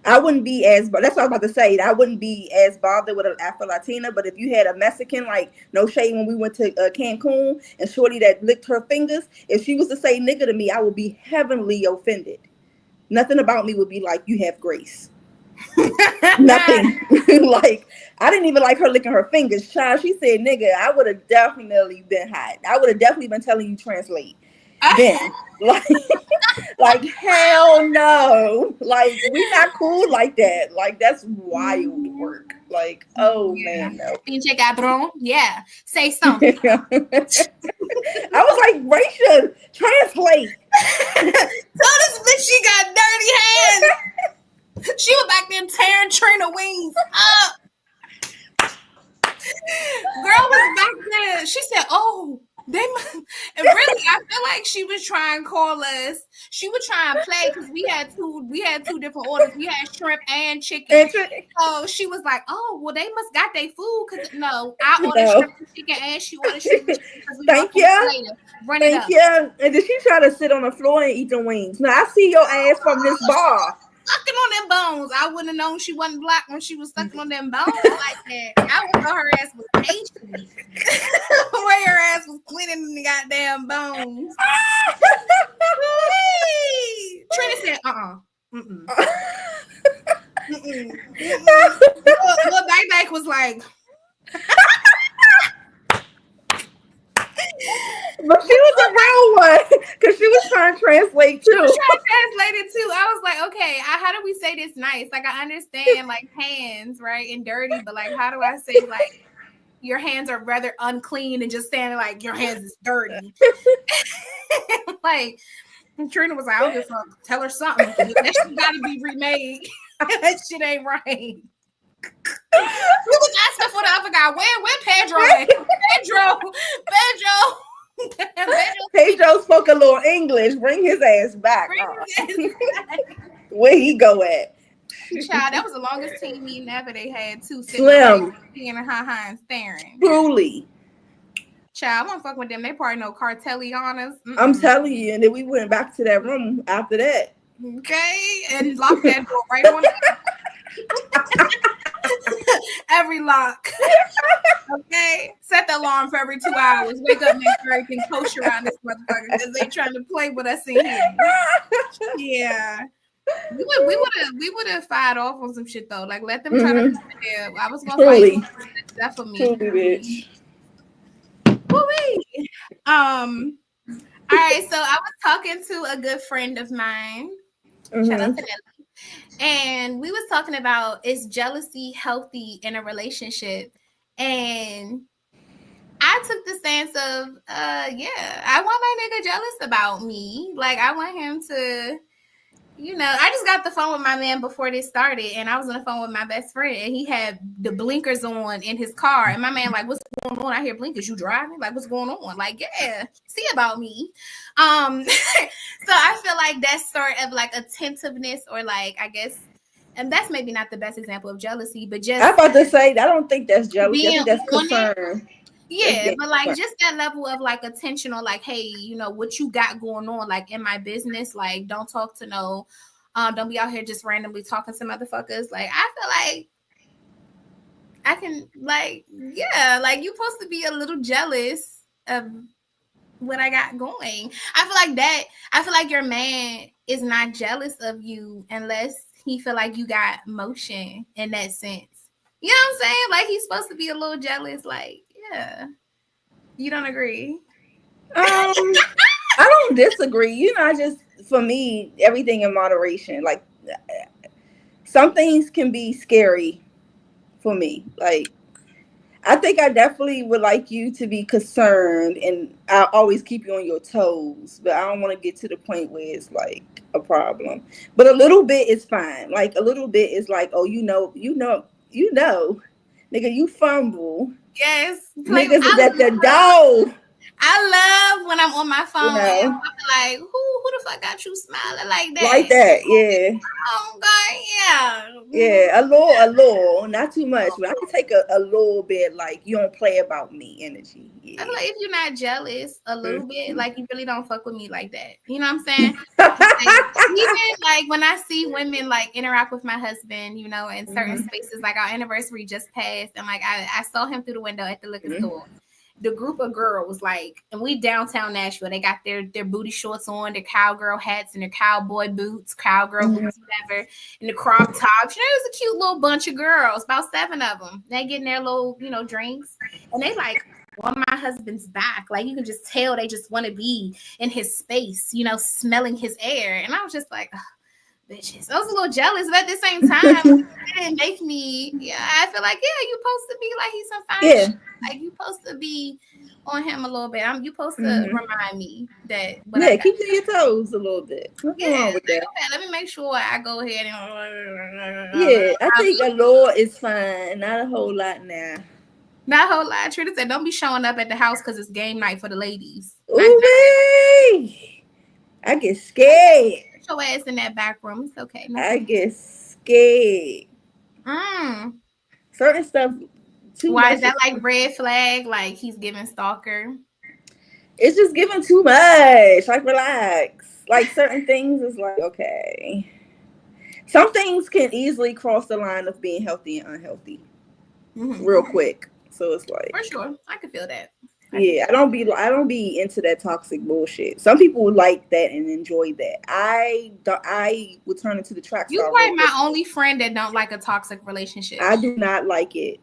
I wouldn't be as, but that's what I was about to say. I wouldn't be as bothered with an Afro Latina. But if you had a Mexican, like no shade, when we went to Cancun and shorty that licked her fingers, if she was to say nigga to me, I would be heavily offended. Nothing about me would be like, you have grace. Nothing. Like, I didn't even like her licking her fingers. Child, she said nigga, I would have definitely been hot. I would have definitely been telling you translate. Then like hell no, like we not cool like that. Like that's wild work. Like man, no. Pinche cabrón. Yeah, say something. I was like, Raisha, translate. Tell this bitch she got dirty hands. She was back there tearing Trina wings up. Girl was back there. She said, "Oh." And really, I feel like she was trying to call us. She was trying to play because we had two different orders. We had shrimp and chicken. So she was like, "Oh, well, they must got their food because no, I ordered shrimp and chicken and she ordered shrimp and chicken because we Thank you. Thank you. And did she try to sit on the floor and eat the wings? Now I see your ass from this bar. Sucking on them bones. I wouldn't have known she wasn't black when she was sucking on them bones like that. I would know her ass was Asian. The way her ass was cleaning the goddamn bones. Trina said, Little Dyke was like, but she was a real one because she was trying to translate too. She was trying to translate it too. I was like, okay, how do we say this nice? Like, I understand like hands, right, and dirty, but like, how do I say like your hands are rather unclean and just saying like your hands is dirty? Like, and Trina was like, I don't give a fuck. Tell her something. That shit gotta be remade. That shit ain't right. We was asking for the other guy. Where Pedro at? Pedro. Pedro spoke a little English. Bring his ass back. Bring his ass back. Where he go at? Child, that was the longest team meeting ever they had too. Sitting Slim. being and staring. Truly. Child, I won't fuck with them. They probably know Cartellianas. I'm telling you, and then we went back to that room after that. Okay, and locked that door right on. Every lock. Okay, set the alarm for every 2 hours. Wake up, make sure everything kosher around this motherfucker because they trying to play with us in here. Yeah. We would have fired off on some shit though. Like let them try to yeah, I was gonna fight that for me. Bitch. Woo-wee. All right, so I was talking to a good friend of mine. Shout out to Nelly. And we was talking about, is jealousy healthy in a relationship? And I took the stance of yeah, I want my nigga jealous about me. Like I want him to, you know, I just got the phone with my man before this started, and I was on the phone with my best friend, and he had the blinkers on in his car, and my man like, what's going on? I hear blinkers. You driving? Like, what's going on? Like, yeah, see about me. So I feel like that's sort of like attentiveness, or like, I guess, and that's maybe not the best example of jealousy, but just I'm about to say, I don't think that's jealousy. I think that's concern. Yeah, but like just that level of like attention, or like, hey, you know what you got going on, like in my business, like don't talk to no, don't be out here just randomly talking to motherfuckers. Like I feel like I can, like, yeah, like you're supposed to be a little jealous of what I got going. I feel like your man is not jealous of you unless he feel like you got motion in that sense. You know what I'm saying? Like he's supposed to be a little jealous, like, yeah. You don't agree? I don't disagree. You know, I just, for me, everything in moderation. Like some things can be scary for me. Like I think I definitely would like you to be concerned, and I always keep you on your toes, but I don't want to get to the point where it's like a problem. But a little bit is fine. Like a little bit is like, oh, you know, nigga, you fumble. Yes, niggas is at the door. I love when I'm on my phone, you know? And I'm like, who the fuck got you smiling like that? Like that, yeah. Oh God, yeah. Yeah, a little, not too much, but I can take a little bit, like you don't play about me energy. Yeah. I feel like if you're not jealous a little bit, like you really don't fuck with me like that. You know what I'm saying? Like, even like when I see women like interact with my husband, you know, in certain spaces, like our anniversary just passed, and like I saw him through the window at the liquor store. The group of girls, like, and we downtown Nashville, they got their booty shorts on, their cowgirl hats and their cowboy boots, cowgirl boots, whatever, and the crop tops. You know, it was a cute little bunch of girls, about 7 of them. They getting their little, you know, drinks, and they like on my husband's back. Like you can just tell they just want to be in his space, you know, smelling his air. And I was just like, oh, bitches. I was a little jealous, but at the same time, it didn't make me. Yeah, I feel like, yeah, you supposed to be like he's some fine shit. Like you supposed to be on him a little bit. You supposed to remind me that. Keep on your toes a little bit. What's wrong with that? Okay, let me make sure I go ahead and. Yeah, I think a little is fine. Not a whole lot now. Not a whole lot. Trina said, "Don't be showing up at the house because it's game night for the ladies." Ooh, I get scared. Put your ass in that back room. It's okay. I get scared. Certain stuff. Why is that like red flag? Like he's giving stalker? It's just giving too much. Like relax. Like certain things is like, okay. Some things can easily cross the line of being healthy and unhealthy real quick. So it's like, for sure, I can feel that. I don't be into that toxic bullshit. Some people would like that and enjoy that. I would turn into the track star. You're probably my only friend that don't like a toxic relationship. I do not like it.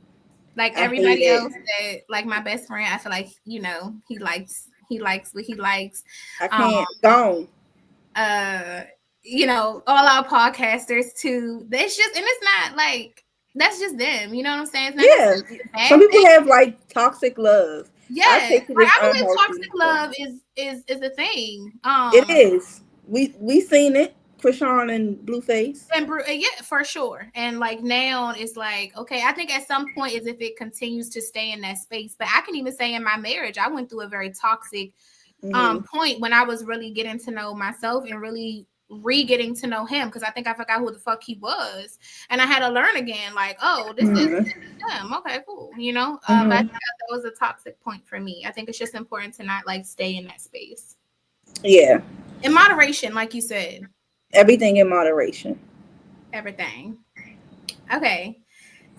Like everybody else that, like my best friend, I feel like, you know, he likes what he likes. I can't go. You know, all our podcasters too. It's just, and it's not like that's just them. You know what I'm saying? It's not some people have like toxic love. Yeah, I believe toxic love is a thing. It is. We seen it Krishan and Blueface. And yeah, for sure. And like now it's like, okay, I think at some point is if it continues to stay in that space. But I can even say in my marriage, I went through a very toxic point when I was really getting to know myself and really getting to know him, because I think I forgot who the fuck he was. And I had to learn again, like, oh, this is him. Okay, cool. But I think that was a toxic point for me. I think it's just important to not like stay in that space. Yeah. In moderation, like you said. Everything in moderation. Everything. Okay.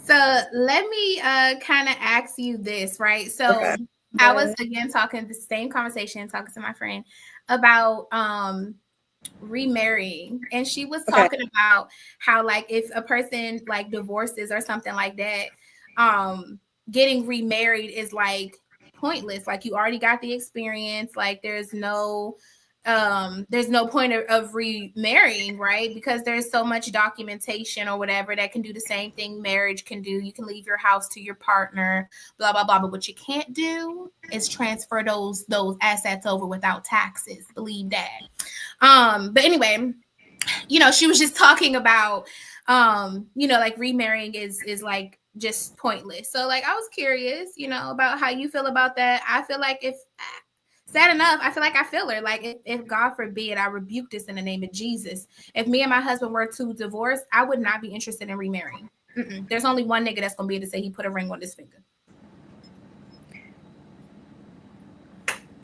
So let me kind of ask you this, right? So Okay. I was again talking the same conversation, talking to my friend about remarrying, and she was talking about how like if a person like divorces or something like that, getting remarried is like pointless. Like you already got the experience, like there's no point of remarrying, right? Because there's so much documentation or whatever that can do the same thing marriage can do. You can leave your house to your partner, blah blah blah, but what you can't do is transfer those assets over without taxes. Believe that. But anyway, she was just talking about like remarrying is like just pointless. So like I was curious, about how you feel about that. I feel like if sad enough, I feel like I feel her. Like if God forbid, I rebuke this in the name of Jesus. If me and my husband were to divorce, I would not be interested in remarrying. There's only one nigga that's gonna be able to say he put a ring on his finger.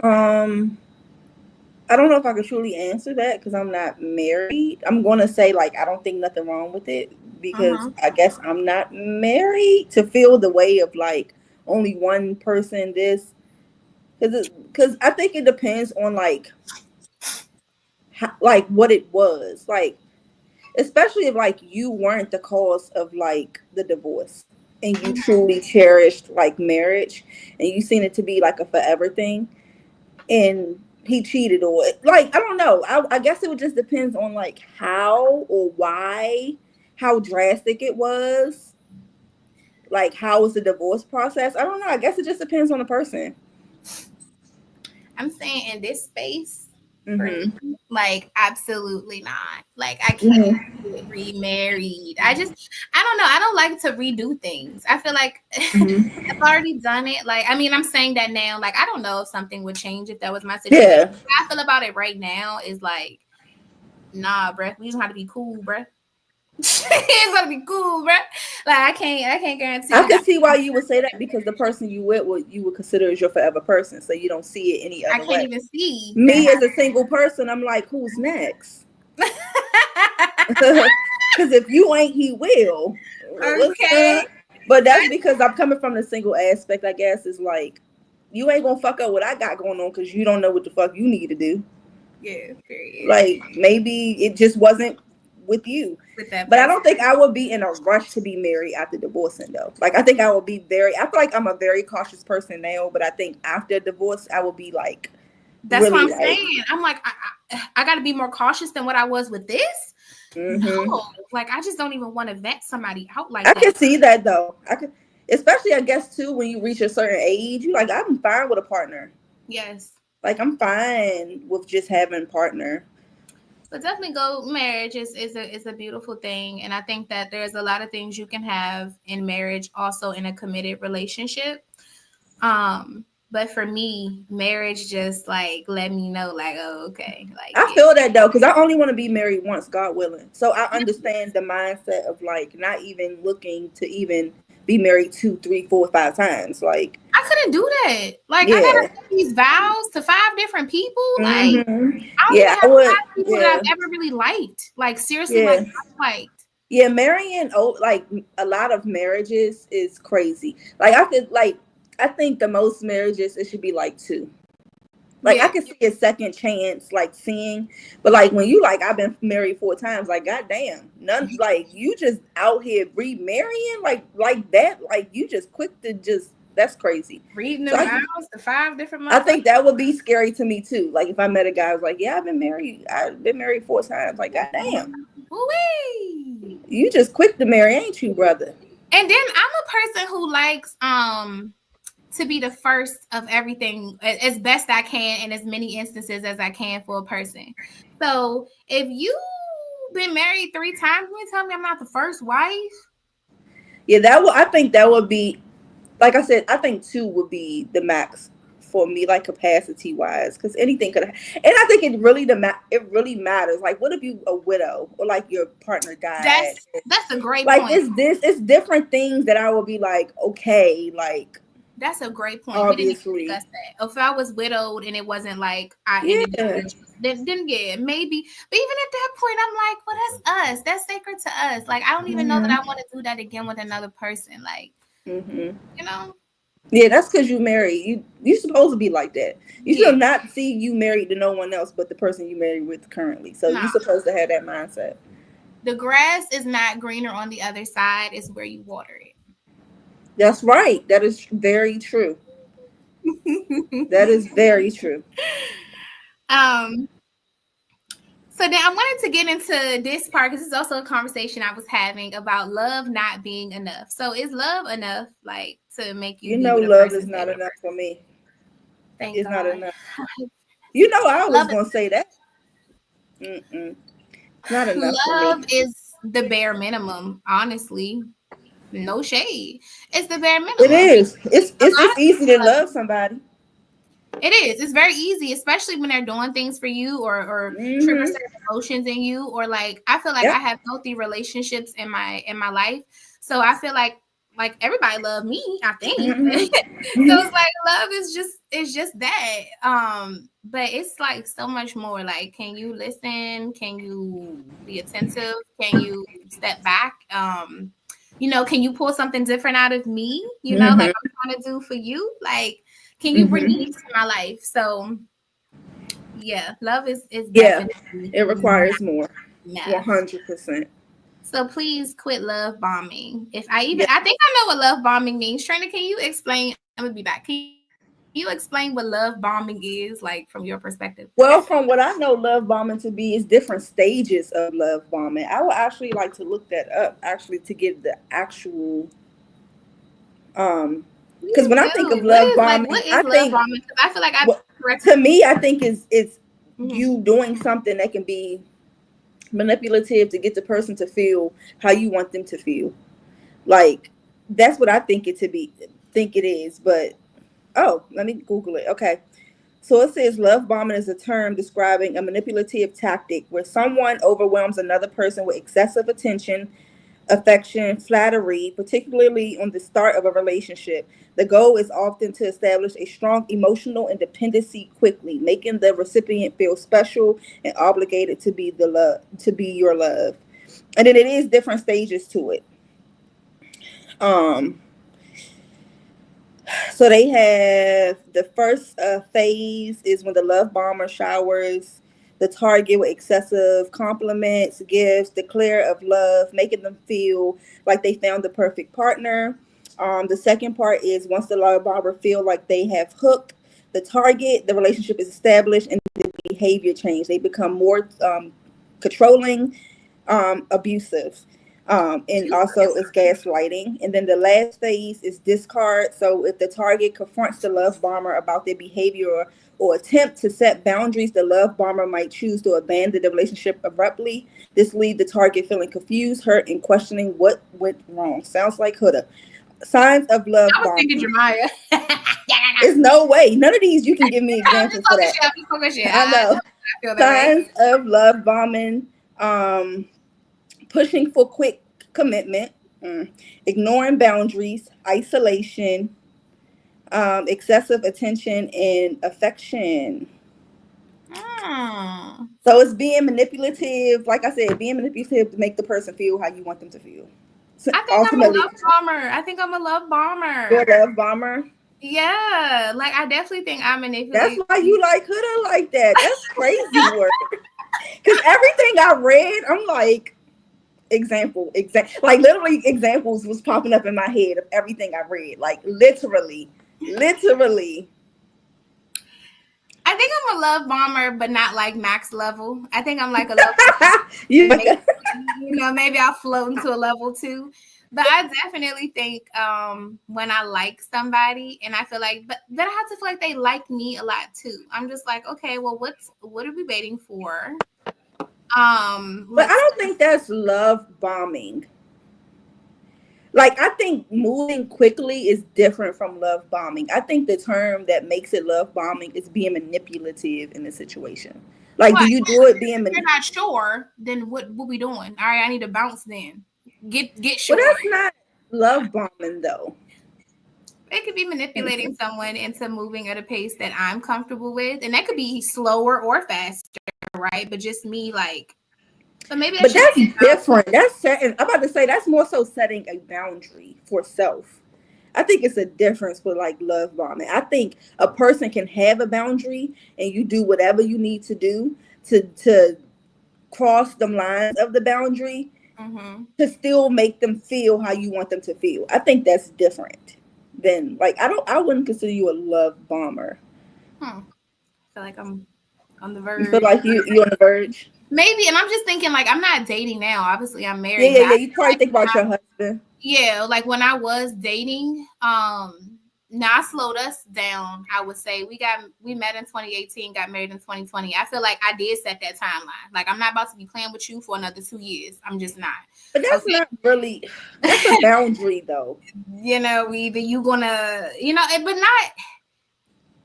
I don't know if I can truly answer that because I'm not married. I'm gonna say like I don't think nothing wrong with it because I guess I'm not married to feel the way of like only one person. This because I think it depends on like like what it was like, especially if like you weren't the cause of like the divorce and you truly cherished like marriage and you seen it to be like a forever thing and he cheated or like I don't know. I guess it would just depends on like how or why, how drastic it was, like how was the divorce process. I don't know. I guess it just depends on the person. I'm saying in this space, for me, like absolutely not. Like I can't get remarried. I don't know. I don't like to redo things. I feel like I've already done it. Like, I mean, I'm saying that now. Like, I don't know if something would change if that was my situation. Yeah. How I feel about it right now is like, nah, bruh. We just have to be cool, bruh. It's gonna be cool, bruh. Like, I can't guarantee. I can see why you would say that because the person you with would you would consider as your forever person, so you don't see it any other way. I can't even see me as a single person. I'm like, who's next? Because if you ain't, he will. Okay. But that's because I'm coming from the single aspect. I guess is like you ain't gonna fuck up what I got going on because you don't know what the fuck you need to do. Yeah, period. Like maybe it just wasn't with you. But I don't think I would be in a rush to be married after divorcing though. Like I think I would be I feel like I'm a very cautious person now, but I think after divorce I would be like that's really what I'm saying. I'm like I got to be more cautious than what I was with this. No, like I just don't even want to vet somebody out like that. I can see that though. I could, especially I guess too when you reach a certain age, you like I'm fine with a partner. Yes. Like I'm fine with just having a partner. But definitely marriage is a beautiful thing. And I think that there's a lot of things you can have in marriage, also in a committed relationship. But for me, marriage just like let me know, like, oh, okay. Like I feel that though, because I only want to be married once, God willing. So I understand the mindset of like not even looking to even be married 2, 3, 4, 5 times. Like I couldn't do that. Like I gotta take these vows to 5 different people. Like I don't even have 5 people that I've ever really liked. Like seriously, like I liked. Yeah, marrying like a lot of marriages is crazy. Like I think the most marriages it should be like 2. Like I can see a second chance, like seeing, but like when you like I've been married 4 times, like goddamn, none like you just out here remarrying like that, like you just quick to just that's crazy. Reading the vows to 5 different months. I think that would be scary to me too. Like if I met a guy who's like, yeah, I've been married 4 times, like goddamn, you just quick to marry, ain't you, brother? And then I'm a person who likes to be the first of everything as best I can in as many instances as I can for a person. So if you been married 3 times. You tell me I'm not the first wife? Yeah, I think that would be, like I said, I think two would be the max for me, like capacity wise, because anything could. And I think it really matters. Like, what if you a widow or like your partner died? That's a great Like, point. it's different things that I would be like, okay, like That's a great point. We didn't even obviously, discuss that. If I was widowed and it wasn't like I ended up yeah. with you, then yeah, maybe. But even at that point, I'm like, well, that's us. That's sacred to us. Like, I don't even know that Hmm. I want to do that again with another person. Like, Hmm. you know, Yeah, that's because you married. You supposed to be like that. You yeah, should not see you married to no one else but the person you married with currently. So no. you supposed to have that mindset. The grass is not greener on the other side. It's where you water That's right. That is very true. That it. is very true. um. So then I wanted to get into this part because it's also a conversation I was having about love not being enough. So is love enough, like, to make you You be know, with a love person, is stay not with a enough person? for me. Thank It's not God. enough. You know, I was Love gonna say that. Mm-mm. It's not enough for me. love is the bare minimum, honestly. No shade. It's the bare It minimum. is. A lot It's of people easy to love love you. somebody. It is. It's very easy, especially when they're doing things for you or trigger Mm-hmm. certain emotions in you. Or like I feel like I Yep. have healthy relationships in my life. So I feel like everybody love me, I think. Mm-hmm. So Mm-hmm. it's like love is just that. But it's like so much more. Like, can you listen? Can you be attentive? Can you step back? Can you pull something different out of me? Like Mm-hmm. I'm trying to do for you. Like, can you bring Mm-hmm. ease to my life? So yeah, love is Yeah, definitely it not requires more. One enough. hundred percent. So please quit love bombing. Yeah. I think I know what love bombing means. Trina, can you explain? I'm gonna be back. Can you explain what love bombing is, like, from your perspective? Well, from what I know, love bombing to be is different stages of love bombing. I would actually like to look that up, actually, to get the actual um because Please when I think of do. love What bombing, is I love think bombing? Because I feel like I've what corrected. to me I think is it's Mhm. you doing something that can be manipulative to get the person to feel how you want them to feel. Like that's what I think it is, but oh, let me Google it. Okay. So it says love bombing is a term describing a manipulative tactic where someone overwhelms another person with excessive attention, affection, flattery, particularly on the start of a relationship. The goal is often to establish a strong emotional independency quickly, making the recipient feel special and obligated to be your love. And then it is different stages to it. Um So they have the first phase is when the love bomber showers the target with excessive compliments, gifts, declare of love, making them feel like they found the perfect partner. The second part is once the love bomber feel like they have hooked the target, the relationship is established and the behavior change. They become more controlling, abusive. And also it's gaslighting. And then the last phase is discard. So if the target confronts the love bomber about their behavior or attempt to set boundaries, the love bomber might choose to abandon the relationship abruptly. This leaves the target feeling confused, hurt, and questioning what went wrong. Sounds like Huda. Signs of love I was thinking bombing. Jemiah. There's no way. None of these you can give me I'm just examples for talking that. shit. I'm just talking shit. I I know. feel that way. Signs of love bombing. Um, Pushing for quick commitment, ignoring boundaries, isolation, excessive attention, and affection. Hmm. So it's being manipulative, like I said, being manipulative to make the person feel how you want them to feel. So I think I'm a ultimately, love bomber. I think I'm a love you're bomber. a love bomber. Yeah, like I definitely think I That's manipulate why you people. like Huda like that. That's crazy work. Because everything I read, I'm like, like literally examples was popping up in my head of everything I read, like literally. I think I'm a love bomber, but not like max level. I think I'm like a level You one, like maybe, maybe I'll float into a level two. But I definitely think when I like somebody and I feel like, but then I have to feel like they like me a lot too. I'm just like, okay, well, what are we waiting for? But I Let's don't think that's love bombing. Like, I think moving quickly is different from love bombing. I think the term that makes it love bombing is being manipulative in the situation. Like, do what? you do it being If you're not sure, then what we doing? All right, I need to bounce then. Get Well, sure. that's not love bombing though. It could be manipulating someone into moving at a pace that I'm comfortable with, and that could be slower or faster, right? But just me, like, but maybe that's But just that's me. different. That's setting. I'm about to say that's more so setting a boundary for self. I think it's a difference with like love bombing. I think a person can have a boundary and you do whatever you need to do to cross the lines of the boundary Mm-hmm. to still make them feel how you want them to feel. I think that's different than like I wouldn't consider you a love bomber. I feel like I'm on the You feel verge. like you on the verge. Maybe, and I'm just thinking like I'm not dating now. Obviously, I'm Yeah, married, yeah, but yeah. I You feel probably like think about your husband. yeah, like when I was dating, now I slowed us down. I would say we met in 2018, got married in 2020. I feel like I did set that timeline. Like I'm not about to be playing with you for another 2 years. I'm just not. But that's Okay. not really that's a boundary though. Either you gonna, but not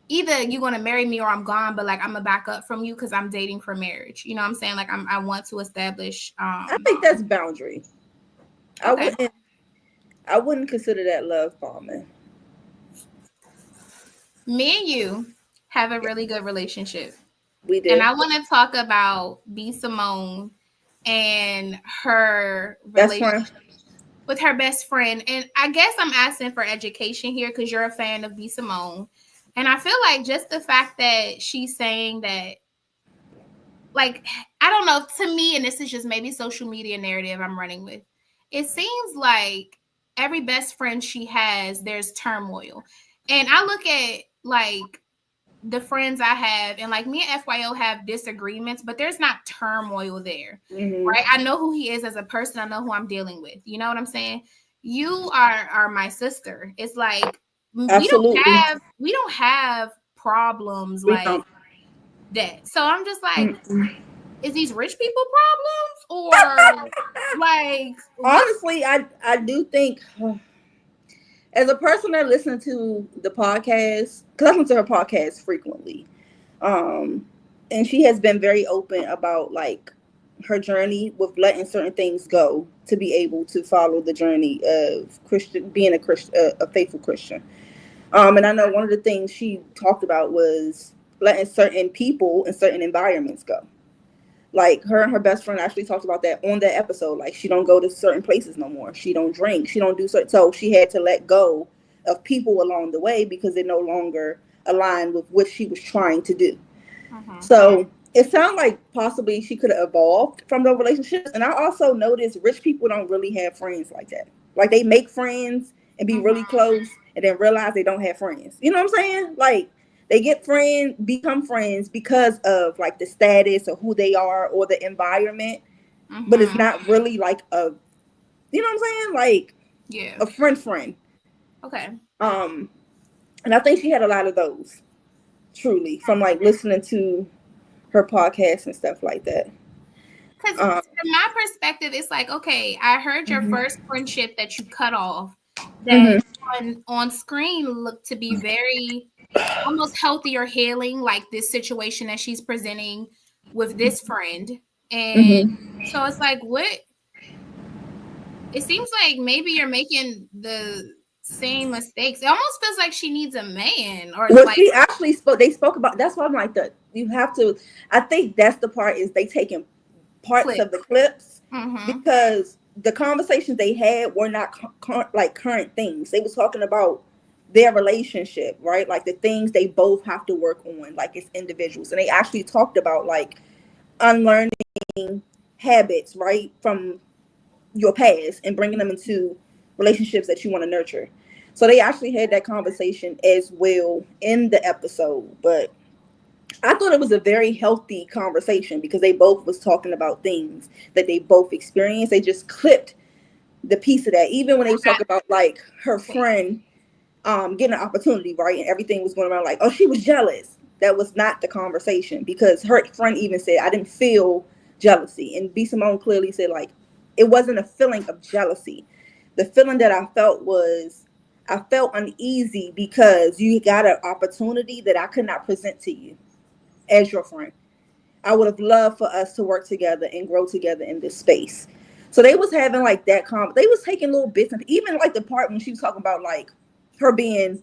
either you gonna marry me or I'm gone, but like I'm gonna back up from you because I'm dating for marriage. You know what I'm saying? Like I want to establish I think that's boundary. I okay. wouldn't I wouldn't consider that love bombing. Me and you have a really good relationship. We And do. I want to talk about B Simone and her That's relationship fine. with her best friend. And I guess I'm asking for education here because you're a fan of B Simone. And I feel like just the fact that she's saying that, like, I don't know, to me, and this is just maybe social media narrative I'm running with, it seems like every best friend she has, there's turmoil. And I look at like the friends I have, and like me and FYO have disagreements, but there's not turmoil there, Hmm. right? I know who he is as a person. I know who I'm dealing with. You know what I'm saying? You are my sister. It's like Absolutely. we don't have problems We like don't. that. So I'm just like, Mm-mm. is these rich people problems or like what's Honestly, I do think as a person that listens to the podcast, because I listen to her podcast frequently, um, and she has been very open about like her journey with letting certain things go to be able to follow the journey of Christian, being a Christian, a faithful Christian. And I know one of the things she talked about was letting certain people and certain environments go. Like her and her best friend actually talked about that on that episode. Like she don't go to certain places no more. She don't drink. She don't do certain. So she had to let go of people along the way because they no longer aligned with what she was trying to do. uh-huh. So it sounds like possibly she could have evolved from those relationships. And I also noticed rich people don't really have friends like that. Like they make friends and be really Uh-huh. close and then realize they don't have friends. You know what I'm saying? Like they get friends, become friends because of like the status or who they are or the environment. But it's Uh-huh. not really like a, you know what I'm saying? Like Yeah. a friend. Okay. Um, and I think she had a lot of those truly from like listening to her podcast and stuff like that. Because Um, from my perspective, it's like, okay, I heard your mhm, first friendship that you cut off that mhm, on screen looked to be very almost healthy or healing, like this situation that she's presenting with this friend. And mhm. so it's like, what it seems like maybe you're making the same mistakes. It almost feels like she needs a man or Well, like, she actually spoke. They spoke about. That's why I'm like that. You have to. I think that's the part is they taking parts click. of the clips Mm-hmm. because the conversations they had were not like current things. They was talking about their relationship, right? Like the things they both have to work on, like as individuals, and they actually talked about like unlearning habits, right, from your past and bringing them into relationships that you want to nurture. So they actually had that conversation as well in the episode, but I thought it was a very healthy conversation because they both was talking about things that they both experienced. They just clipped the piece of that. Even when they was talking about like her friend getting an opportunity, right? And everything was going around like, oh, she was jealous. That was not the conversation because her friend even said, I didn't feel jealousy. And B Simone clearly said, like, it wasn't a feeling of jealousy. The feeling that I felt was, I felt uneasy because you got an opportunity that I could not present to you as your friend. I would have loved for us to work together and grow together in this space. So they was having like that they was taking little bits, and even like the part when she was talking about like her being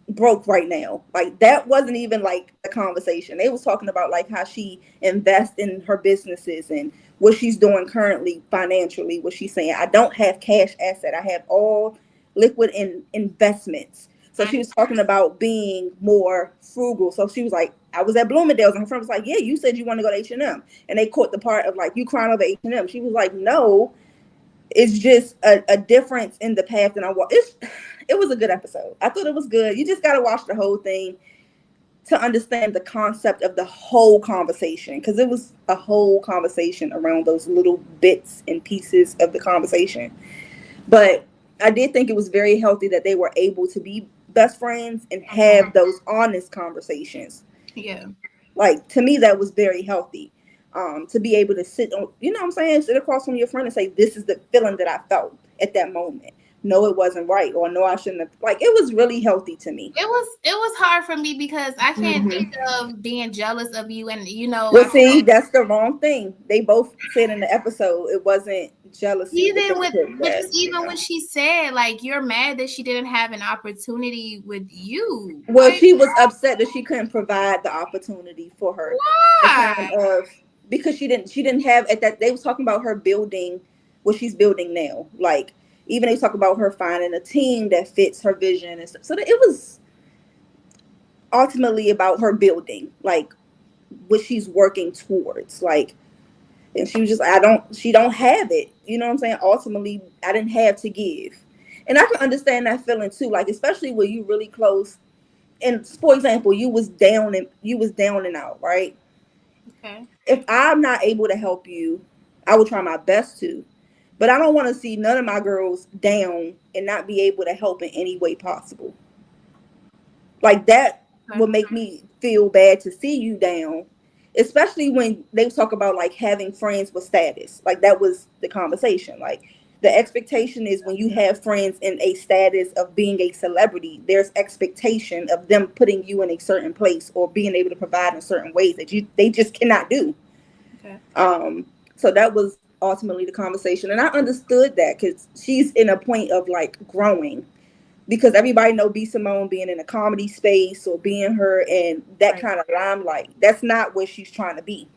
broke right now. Like that wasn't even like the conversation. They was talking about like how she invests in her businesses and what she's doing currently financially. What she's saying, I don't have cash asset. I have all liquid in investments. So she was talking about being more frugal. So she was like, I was at Bloomingdale's and her friend was like, yeah, you said you want to go to H&M. And they caught the part of like, you crying over H&M. She was like, no, it's just a difference in the path that I walk. It was a good episode. I thought it was good. You just got to watch the whole thing to understand the concept of the whole conversation, because it was a whole conversation around those little bits and pieces of the conversation. But I did think it was very healthy that they were able to be best friends and have those honest conversations. Yeah. Like, to me, that was very healthy. To be able to sit on, you know what I'm saying, sit across from your friend and say, this is the feeling that I felt at that moment. No, it wasn't right, or no, I shouldn't have. Like, it was really healthy to me. It was hard for me because I can't think of being jealous of you, and Well, see, that's the wrong thing. They both said in the episode it wasn't jealousy. even with but That, just even when she said like you're mad that she didn't have an opportunity with you. well, Like, she was upset that she couldn't provide the opportunity for her. The time why? of, because she didn't have at that, they was talking about her building what she's building now. Like, even they talk about her finding a team that fits her vision and stuff. So that it was ultimately about her building, like what she's working towards. Like, and she was just, she don't have it. You know what I'm saying? Ultimately, I didn't have to give. And I can understand that feeling too. Like, especially when you really close. And for example, you was down and out, right? Okay. If I'm not able to help you, I will try my best to. But I don't want to see none of my girls down and not be able to help in any way possible. Like, that Okay. would make me feel bad to see you down, especially when they talk about like having friends with status. Like, that was the conversation. Like, the expectation is when you have friends in a status of being a celebrity, there's expectation of them putting you in a certain place or being able to provide in certain ways that they just cannot do. Okay. So that was ultimately the conversation, and I understood that because she's in a point of like growing, because everybody know B Simone being in a comedy space or being her and that Right. kind of limelight. That's not where she's trying to be.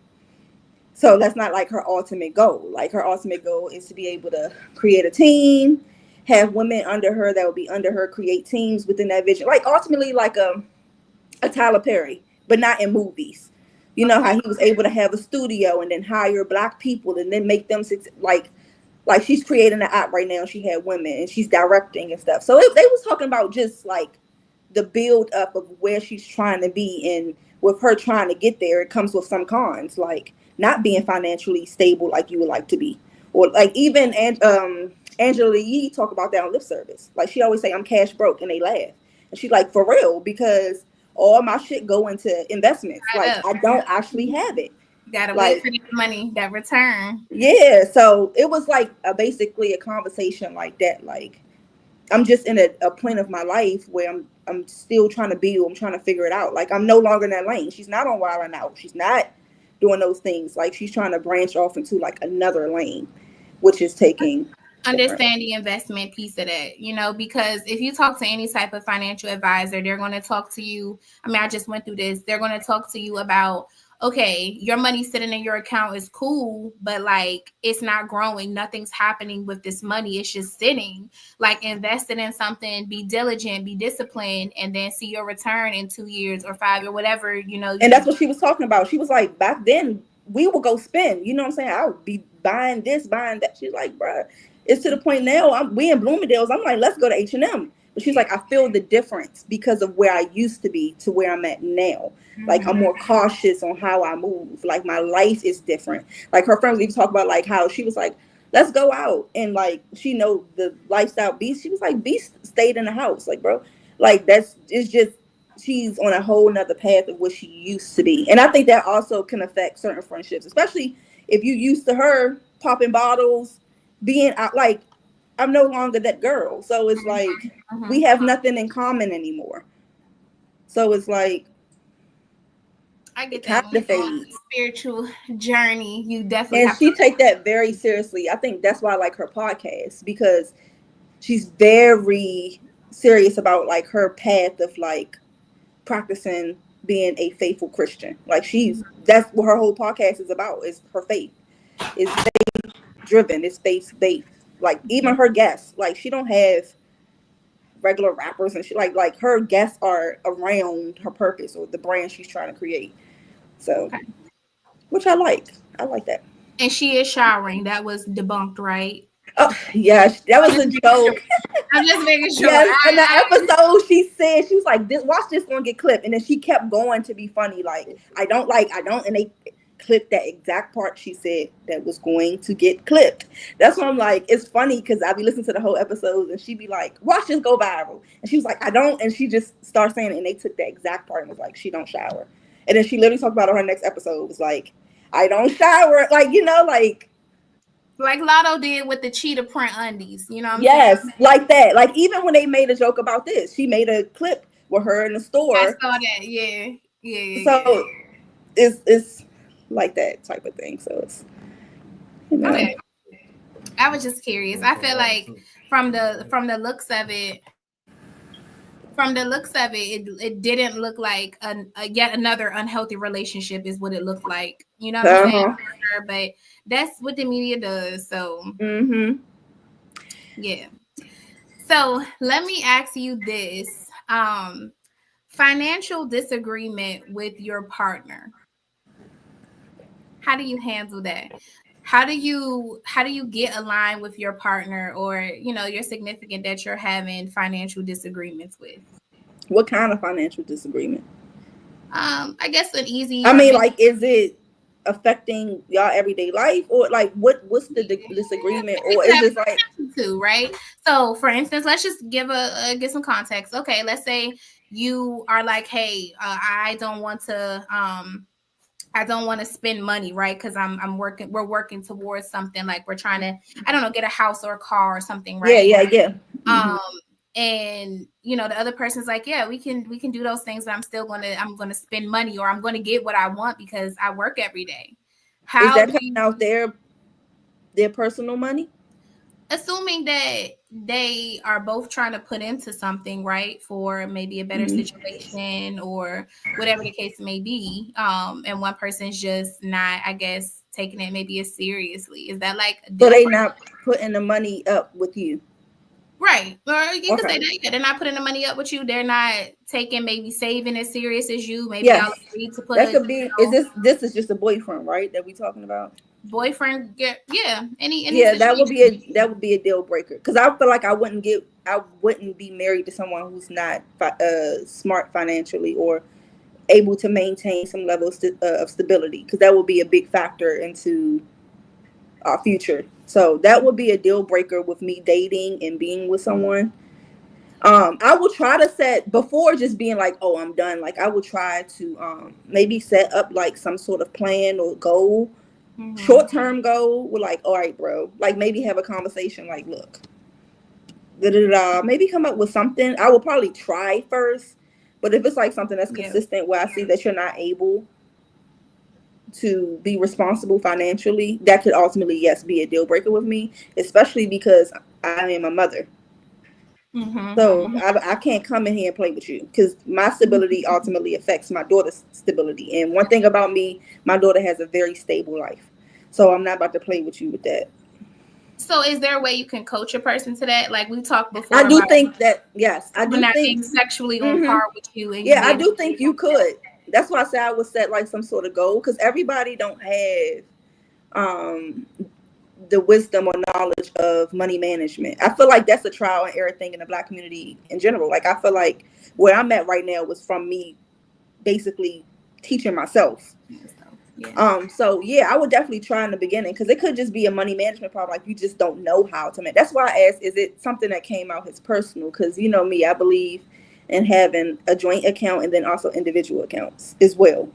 So that's not like her ultimate goal. Like, her ultimate goal is to be able to create a team, have women under her that will be under her, create teams within that vision. Like, ultimately, like a Tyler Perry, but not in movies. You know Okay. how he was able to have a studio and then hire black people and then make them like she's creating an app right now. She had women and she's directing and stuff. So they was talking about just like the build up of where she's trying to be, and with her trying to get there, it comes with some cons, like not being financially stable like you would like to be, or like even Angela Yee talk about that on lip service. Like, she always say I'm cash broke, and they laugh, and she's like, for real, because all my shit go into investments. Right Like, up. I don't actually have it. Gotta wait Like, for that money, that return. yeah, so it was like basically a conversation like that. Like, I'm just in a point of my life where I'm still trying to build. I'm trying to figure it out. Like, I'm no longer in that lane. She's not on Wild and Out. She's not doing those things. Like, she's trying to branch off into like another lane, which is taking different. Understand the investment piece of that, because if you talk to any type of financial advisor, they're going to talk to you. I mean, I just went through this. They're going to talk to you about, okay, your money sitting in your account is cool, but like it's not growing. Nothing's happening with this money. It's just sitting. Like, invest it in something, be diligent, be disciplined, and then see your return in 2 years or 5 or whatever, And that's what she was talking about. She was like, back then we would go spend. You know what I'm saying? I would be buying this, buying that. She's like, bruh, it's to the point now. We in Bloomingdale's. I'm like, let's go to H&M. But she's like, I feel the difference because of where I used to be to where I'm at now. Like, I'm more cautious on how I move. Like, my life is different. Like, her friends even talk about like how she was like, let's go out, and like she know the lifestyle beast. She was like, beast stayed in the house. Like, bro, like it's just, she's on a whole nother path of what she used to be. And I think that also can affect certain friendships, especially if you used to her popping bottles, being out, like, I'm no longer that girl. So it's like we have nothing in common anymore. So it's like I it get kind that. When of you go on a fades. spiritual journey, you definitely And have to. she take that very seriously. I think that's why I like her podcast, because she's very serious about like her path of like practicing being a faithful Christian. Like that's what her whole podcast is about, is her faith. It's faith driven. It's faith. Like even her guests, like she don't have regular rappers and she like her guests are around her purpose or the brand she's trying to create. So, Okay. which I like. I like that. And she is showering. That was debunked, right? Oh yes, that I'm was just a making sure. joke. I'm just making sure. Yes, in the episode she said she was like, "This watch this one get clipped," and then she kept going to be funny. Like I don't, and they clipped that exact part she said that was going to get clipped. That's why I'm like, it's funny because I be listening to the whole episode and she be like, "Watch this go viral," and she was like, "I don't," and she just starts saying it, and they took that exact part and was like, "She don't shower," and then she literally talked about on her next episode was like, "I don't shower," like like Lotto did with the cheetah print undies. You know what I'm saying? yes, like that. Like even when they made a joke about this, she made a clip with her in the I store. saw that. Yeah. Yeah. Yeah. Yeah. So it's like that type of thing. So it's you know. Okay. I was just curious. I feel like from the looks of it, it didn't look like a yet another unhealthy relationship is what it looked like. You know what I'm saying? Uh-huh. But that's what the media does. So Mm-hmm. yeah. So let me ask you this: financial disagreement with your partner. How do you handle that? How do you get aligned with your partner or your significant that you're having financial disagreements with? What kind of financial disagreement? I guess an easy I or mean, maybe like, is it affecting y'all everyday life, or like what's the disagreement, we or could is have it like too, right? So, for instance, let's just give some context. Okay, let's say you are like, hey, I don't want to spend money, right? Because we're working towards something like we're trying to, I don't know, get a house or a car or something, yeah, right? yeah. Um, Mm-hmm. and the other person's like, yeah, we can do those things, but I'm gonna spend money or I'm gonna get what I want because I work every day. Is How that do coming you, out their personal money? assuming that they are both trying to put into something, right, for maybe a better Mm-hmm. situation or whatever the case may be, and one person's just not, I guess, taking it maybe as seriously, is that like a So deal they breaker? not putting the money up with you. Right, or you could say Okay. that, yeah, they're not putting the money up with you, they're not taking maybe saving as serious as you, maybe y'all Yes. agreed to That put, could be. Is this is just a boyfriend, right? That we talking about? boyfriend, yeah, any Yeah, that would situation. be a deal breaker. Because I feel like I wouldn't be married to someone who's not smart financially or able to maintain some level of stability. Because that would be a big factor into our future. So that would be a deal breaker with me dating and being with someone. I will try to set before just being like, oh, I'm done. Like I will try to maybe set up like some sort of plan or goal, Mm-hmm. short term goal. With like, all right, bro. Like maybe have a conversation. Like, look, da da da. Maybe come up with something. I will probably try first, but if it's like something that's Yeah. consistent, where I see that you're not able to be responsible financially, that could ultimately yes be a deal breaker with me, especially because I am a mother. Mm-hmm. So I can't come in here and play with you because my stability ultimately affects my daughter's stability. And one thing about me, my daughter has a very stable life. So I'm not about to play with you with that. So is there a way you can coach a person to that? Like we talked I before do about think that, yes, I someone do not think, being sexually on hmm par with you and you yeah, I being do think you could. That's why I said I would set like some sort of goal because everybody don't have um, the wisdom or knowledge of money management. I feel like that's a trial and error thing in the Black community in general. Like I feel like where I'm at right now was from me basically teaching myself. so, yeah. So yeah, I would definitely try in the beginning because it could just be a money management problem. Like you just don't know how to manage. That's why I asked, is it something that came out as personal? Because you know me, I believe in having a joint account and then also individual accounts as well.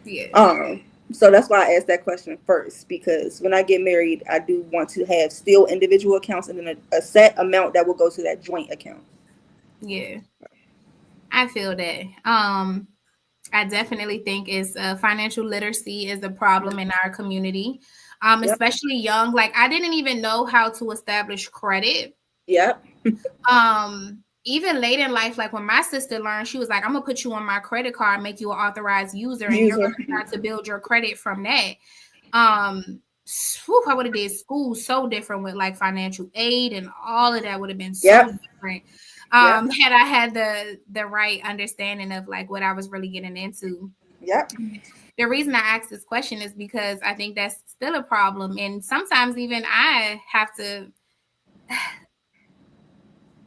Yeah. Um, So that's why I asked that question first, because when I get married, I do want to have still individual accounts and then a set amount that will go to that joint account. Yeah, I feel that. I definitely think is financial literacy is a problem in our community, Yep. especially young. Like I didn't even know how to establish credit. Yep. Even late in life, like when my sister learned, she was like, I'm gonna put you on my credit card, make you an authorized user, and you're User. gonna start to build your credit from that. Um whew, I would have did school so different with like financial aid and all of that would have been so Yep. different. Yep. Had I had the right understanding of like what I was really getting into. Yep. The reason I asked this question is because I think that's still a problem. And sometimes even I have to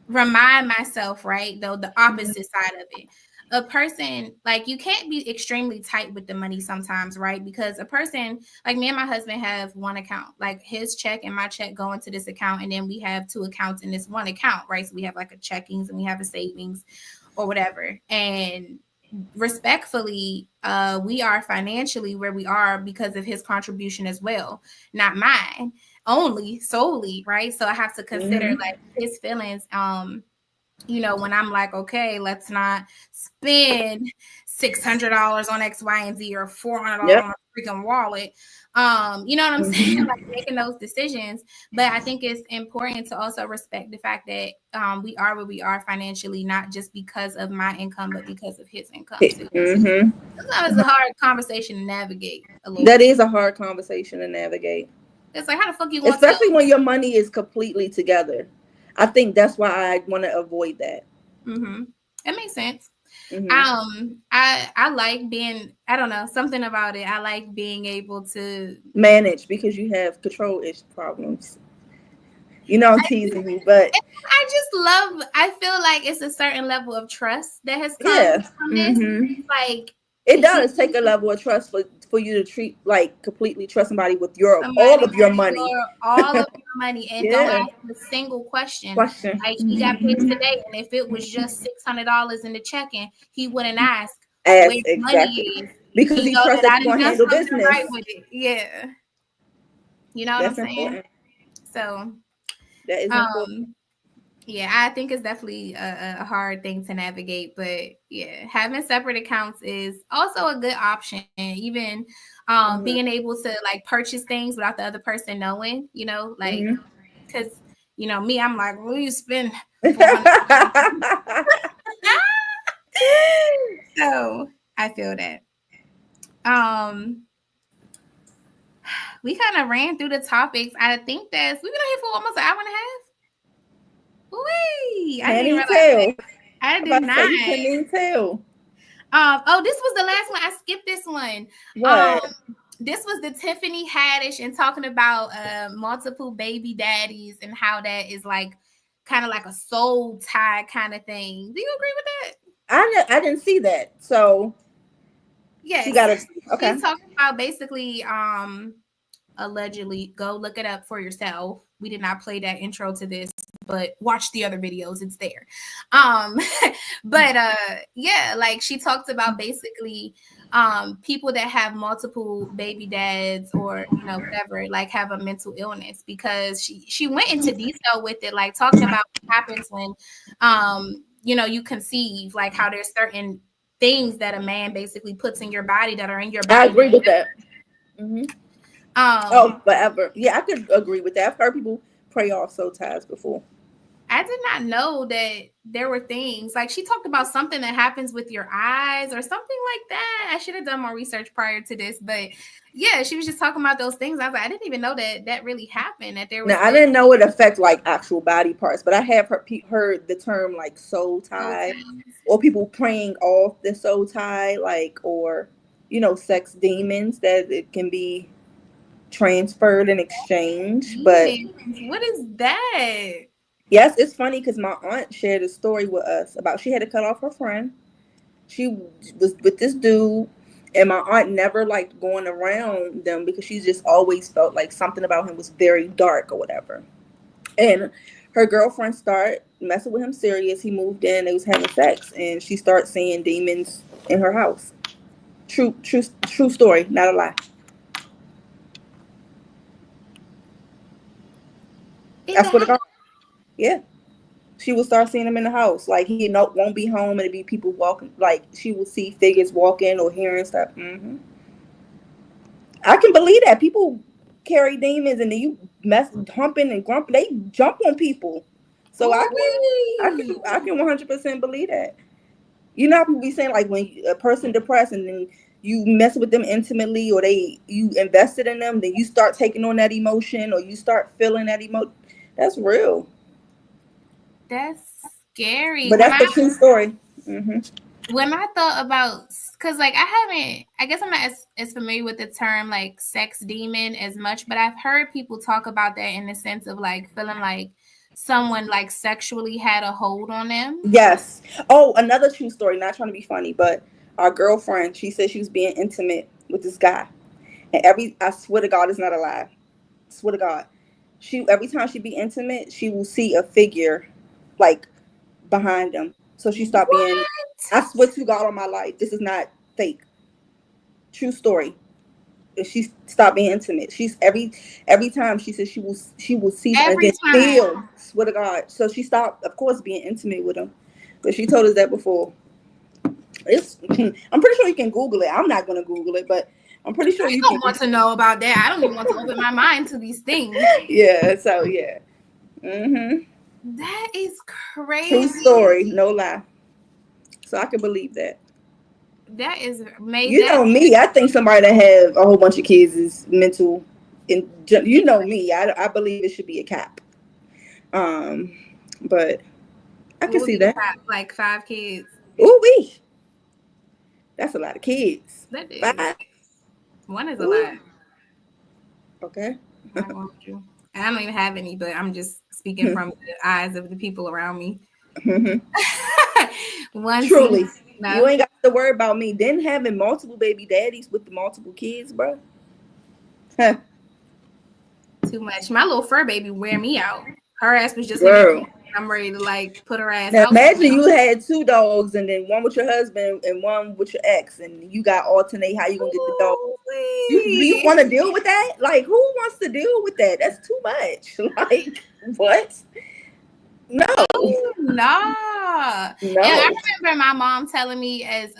remind myself, right? Though the opposite side of it. A person, like you can't be extremely tight with the money sometimes, right? Because a person like me and my husband have one account, like his check and my check go into this account, and then we have two accounts in this one account, right? So we have like a checkings and we have a savings or whatever. And respectfully, we are financially where we are because of his contribution as well, not mine only solely, right? So I have to consider Mm-hmm. like his feelings. When I'm like, okay, let's not spend $600 on X, Y, and Z or $400 Yep. on a freaking wallet. You know what I'm saying? Mm-hmm. Like making those decisions. But I think it's important to also respect the fact that we are where we are financially, not just because of my income, but because of his income too. Mm-hmm. Sometimes it's a hard conversation to navigate a little That bit. is a hard conversation to navigate, It's like, how the fuck you gonna tell? especially when your money is completely together. I think that's why I want to avoid that. Mm-hmm. It makes sense. Mm-hmm. I like being, I don't know, something about it. I like being able to. Manage because you have control ish problems. You know I'm teasing you, but I just love. I feel like it's a certain level of trust that has come yeah. from this. Mm-hmm. Like It he, does take a level of trust for you to treat like completely trust somebody with your all somebody of your with money. your all of your money and don't Yeah. ask a single question. Question. Like he got paid Mm-hmm. today, and if it was just $600 in the checking, he wouldn't ask where As the money exactly is. because He he know trusts that that I you're done gonna done handle something right business. with it. Yeah, you know what I'm That's saying. important. So, That is important. um, yeah, I think it's definitely a hard thing to navigate, but yeah, having separate accounts is also a good option. Even being Mm-hmm. able to like purchase things without the other person knowing, like Mm-hmm. because me, I'm like, well, you spend 400. So I feel that. Um, we kind of ran through the topics. I think we've been here for almost an hour and a half. Wee! I Can't didn't even realize that. tell. I I'm did about to say not. you couldn't even tell. Oh, this was the last one. I skipped this one. Um, What? this was the Tiffany Haddish and talking about multiple baby daddies and how that is like kind of like a soul tie kind of thing. Do you agree with that? I didn't see that. So she Yes. got a okay. She talked about basically allegedly, go look it up for yourself. We did not play that intro to this, but watch the other videos, it's there. um but yeah, like she talked about basically people that have multiple baby dads or whatever, like have a mental illness, because she went into detail with it, like talking about what happens when you conceive, like how there's certain things that a man basically puts in your body that are in your I body. agree with that. Mm-hmm. um Oh, forever. Yeah, I could agree with that. I've heard people pray off soul ties before. I did not know that there were things like she talked about something that happens with your eyes or something like that. I should have done more research prior to this, but yeah, she was just talking about those things. I was like, I didn't even know that that really happened. That there was Now I this didn't know it affect like actual body parts, but I have heard the term like soul whole tie, time. or people praying off the soul tie, like or sex demons that it can be transferred in exchange. But Demons. What is that? yes, it's funny because my aunt shared a story with us about she had to cut off her friend. She was with this dude, and my aunt never liked going around them because she just always felt like something about him was very dark or whatever. And her girlfriend started messing with him serious. He moved in, they was having sex, and she started seeing demons in her house. True story, not a lie. In I the swear to house. God. Yeah. She will start seeing him in the house. Like he won't be home, and it'd be people walking. Like she will see figures walking or hearing stuff. I can believe that people carry demons, and then you humping and grumping. They jump on people. So Ooh-wee. I can 100% believe that. You know how people be saying like when a person depressed and then you mess with them intimately or you invested in them, then you start taking on that emotion or you start feeling that emotion. That's real. That's scary. But that's the true story. When I thought about, because like I guess I'm not as familiar with the term like sex demon as much, but I've heard people talk about that in the sense of like feeling like someone like sexually had a hold on them. Yes. Oh, another true story. Not trying to be funny, but our girlfriend, she said she was being intimate with this guy, and I swear to God, it's not a lie. Swear to God, she every time she be intimate, she will see a figure, like behind them. So she stopped being. What? I swear to God on my life, this is not fake. True story. She stopped being intimate. She's every time she says she will see and Every then time. feel. Swear to God. So she stopped, of course, being intimate with him, but she told us that before. It's I'm pretty sure you can Google it. I'm not gonna Google it, but I'm pretty sure I you don't can. want to know about that. I don't even want to open my mind to these things. Yeah. So yeah. Mhm. That is True crazy. story. No lie. So I can believe that. That is made You that. know me. I think somebody that have a whole bunch of kids is mental. You know me. I believe it should be a cap. Um, but I What can would see be the that. top, like 5 kids? Ooh wee. That's a lot of kids. That is. 5. One is a lot. Ooh. Okay. I'm not going with you. I don't even have any, but I'm just speaking from the eyes of the people around me. One seems Truly. You enough. ain't got to worry about me. Then having multiple baby daddies with the multiple kids, bro. Too much. My little fur baby wear me out. Her ass was just in there. Girl. I'm ready to like put her ass Now out. imagine you had 2 dogs and then one with your husband and one with your ex and you got alternate how you gonna get the dog. Do you want to deal with that? Like who wants to deal with that? That's too much. Like what? No. Nah. And I No. remember my mom telling me as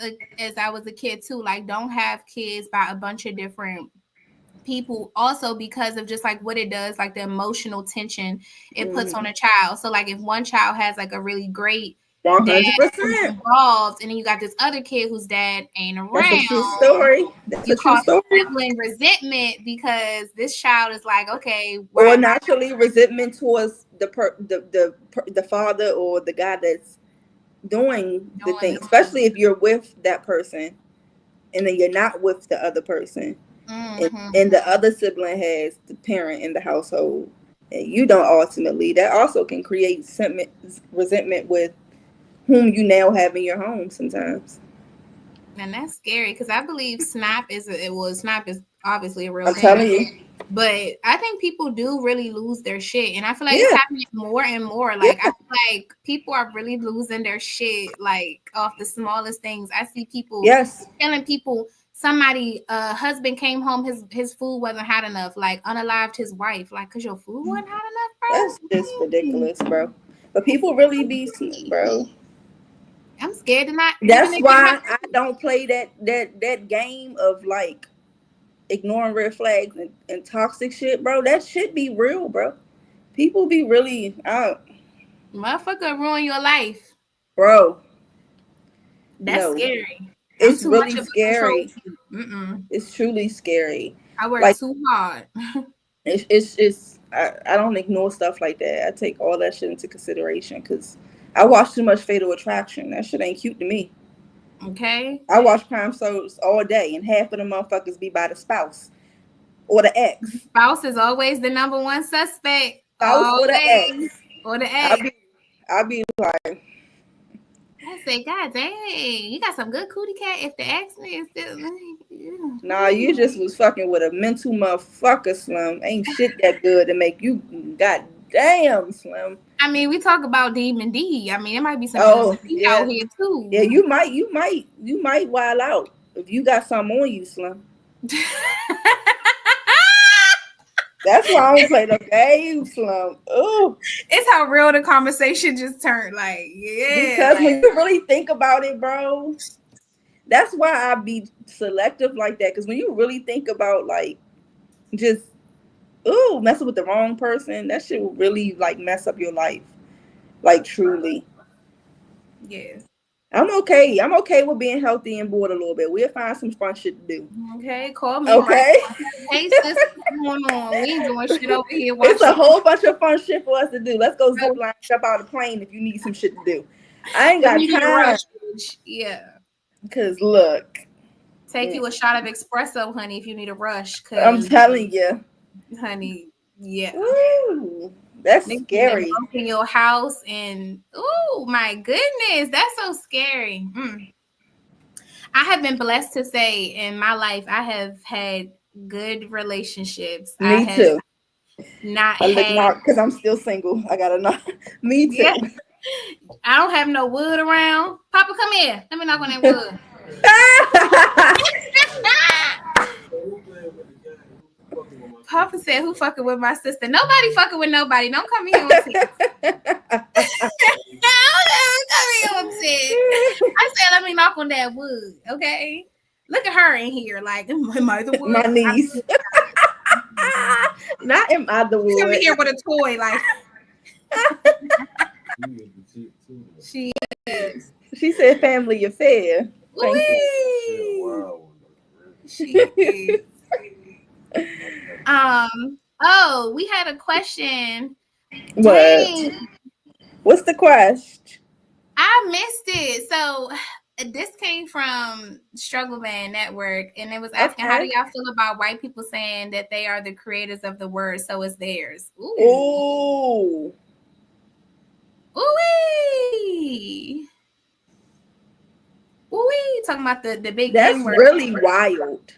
I was a kid too, like don't have kids by a bunch of different people also because of just like what it does, like the emotional tension it puts on a child. So like if one child has like a really great dad who's 100%. involved and then you got this other kid whose dad ain't That's a around, true story. That's you a true cause story. sibling resentment because this child is like, okay, why Or am I naturally resentment towards the father or the guy that's doing the doing thing, this? especially if you're with that person and then you're not with the other person, and the other sibling has the parent in the household, and you don't ultimately. That also can create resentment with whom you now have in your home. Sometimes And that's scary because I believe Snap is obviously a real I'm thing. telling you, But I think people do really lose their shit. And I feel like it's yeah, happening more and more. yeah, Like I feel like people are really losing their shit like off the smallest things. I see people yes, telling people somebody husband came home, his food wasn't hot enough, like unalived his wife, like cause your food wasn't hot that's enough, just bro. ridiculous, bro. But people really be, bro. I'm scared to not even That's if it why I don't play that game of like ignoring red flags and toxic shit, bro. That shit be real, bro. People be really motherfucker ruin your life. bro. That's No, scary. I'm it's too much really of a control scary. freak. Mm-mm. It's truly scary. I work Like too hard. I don't ignore stuff like that. I take all that shit into consideration because I watch too much Fatal Attraction. That shit ain't cute to me. Okay. I watch crime shows all day, and half of the motherfuckers be by the spouse or the ex, Spouse is always the number one suspect. spouse or the Always. ex. Or the I ex. be I be like, I say, God dang, you got some good cootie cat if the ex is still. nah, you just was fucking with a mental motherfucker, Slim. Ain't shit that good to make you goddamn Slim. I mean, we talk about Demon D. I mean, it might be some Demon Oh D yeah, out here yeah. too. You might wild out. If you got something on you, Slim. That's why I don't play the game, Slim. Ooh. It's how real the conversation just turned. Like, yeah. Because Like, when you really think about it, bro, that's why I be selective like that. Because when you really think about like just messing with the wrong person, that shit will really like mess up your life. Like truly. yeah. I'm okay. I'm okay with being healthy and bored a little bit. We'll find some fun shit to do. Okay, call me right Okay. now. Hey, sis, what's going on? We ain't doing shit over here It's a watching. whole bunch of fun shit for us to do. Let's go zip line, jump out of the plane if you need some shit to do. I ain't If got you need a time. rush, bitch, yeah. Cause look, Take you a shot of espresso, honey, if you need a rush. I'm Cause, telling you. honey, yeah. Woo, that's Niggas been scary. broke in your house and oh my goodness, that's so scary. I have been blessed to say in my life I have had good relationships. I Me have too. not I look had not because I'm still single. I gotta knock. Me yeah. too. I don't have no wood around. Papa, come here. Let me knock on that wood. Papa said, "Who fucking with my sister? Nobody fucking with nobody. Don't come here on text. Don't come here on text." I said, "Let me knock on that wood, okay?" Look at her in here, like, am I the My wood? niece. Not am I the She come in wood. here with a toy, like she is. She said family affair. Thank you. She is. Oh, we had a question. What? Dang, What's the question? I missed it. So this came from Struggle Band Network, and it was asking, how do Okay. y'all feel about white people saying that they are the creators of the word, so it's theirs? Ooh. Ooh. Ooh-wee. Ooh-wee. Talking about the big That's N word. really wild.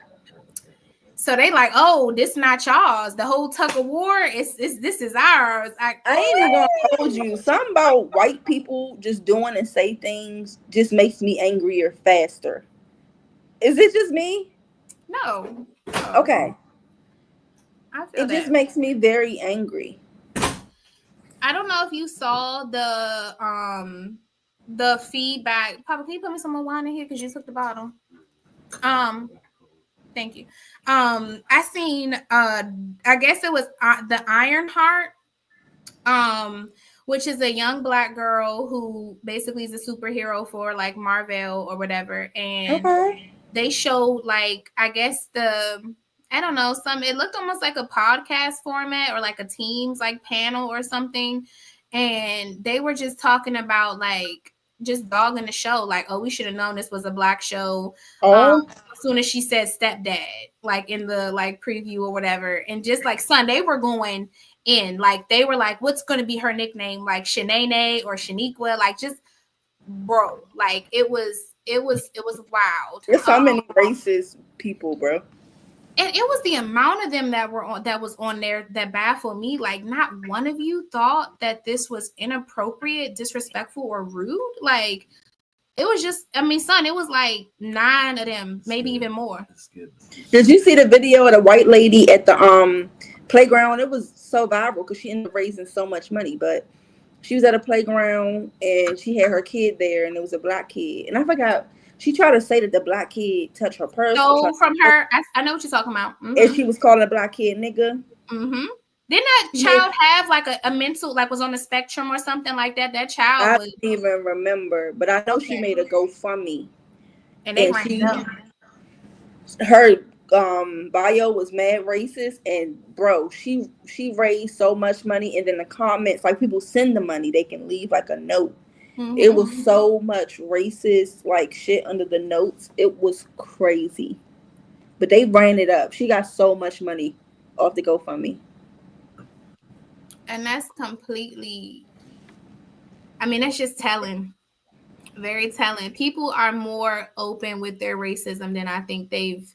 So they like, oh, this not y'all's. The whole tug of war is this is ours. I ain't even gonna hold you. Something about white people just doing and say things just makes me angrier faster. Is it just me? No. Okay. I feel It just that. makes me very angry. I don't know if you saw the feedback. Papa, can you put me some more wine in here because you took the bottle? Thank you. I seen I guess it was the Iron Heart, which is a young black girl who basically is a superhero for like Marvel or whatever, and Okay. they showed like I guess I don't know, it looked almost like a podcast format or like a Teams like panel or something, and they were just talking about like just dogging the show, like, oh, we should have known this was a black show. Oh. As soon as she said stepdad, like in the like preview or whatever, and just like son, they were going in, like they were like, what's going to be her nickname, like Shanae or Shaniqua, like just bro, like it was wild. There's so many racist people, bro. And it was the amount of them that was on there that baffled me. Like, not one of you thought that this was inappropriate, disrespectful, or rude. Like, it was just, I mean, son, it was like 9 of them, maybe even more. Did you see the video of the white lady at the playground? It was so viral because she ended up raising so much money. But she was at a playground and she had her kid there, and it was a black kid. And I forgot, she tried to say that the black kid touched her purse. So from her, I know what you're talking about. And she was calling a black kid nigga. Didn't that child have like a mental, like was on the spectrum or something like that? That child I was. don't even remember, but I know she made a GoFundMe. And they ranked up. Her bio was mad racist, and bro, she raised so much money, and then the comments, like people send the money, they can leave like a note. It was so much racist like shit under the notes. It was crazy. But they ran it up. She got so much money off the GoFundMe. And that's completely, I mean, that's just telling. Very telling. People are more open with their racism than I think they've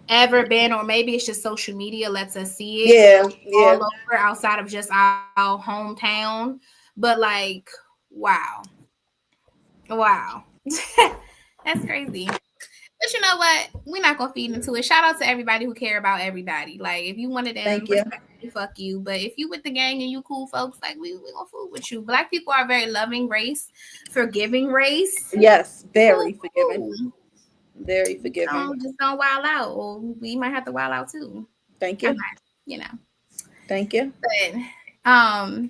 ever been, or maybe it's just social media lets us see it all over outside of just our hometown. But like, wow. That's crazy. But you know what? We're not gonna feed into it. Shout out to everybody who care about everybody. Like if you one of them, Thank you. fuck you. But if you with the gang and you cool folks, like we gonna fool with you. Black people are a very loving race, forgiving race. Yes, very Cool, forgiving. cool. Very forgiving. Just don't wild out, or we might have to wild out too. Thank I'm you. not, you know. Thank you. But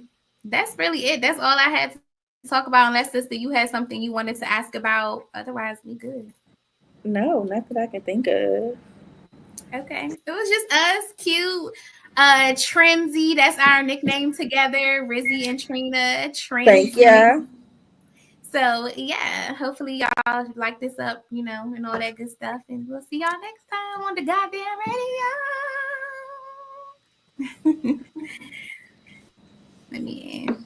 that's really it. That's all I had to talk about. Unless sister, you had something you wanted to ask about. Otherwise, we good. No, not that I can think of. Okay. It was just us, cute. Trimzzy, that's our nickname together. Rizzy and Trina. Thank Trimzzy. you. So yeah, hopefully y'all like this up, and all that good stuff. And we'll see y'all next time on the goddamn radio. Let me in.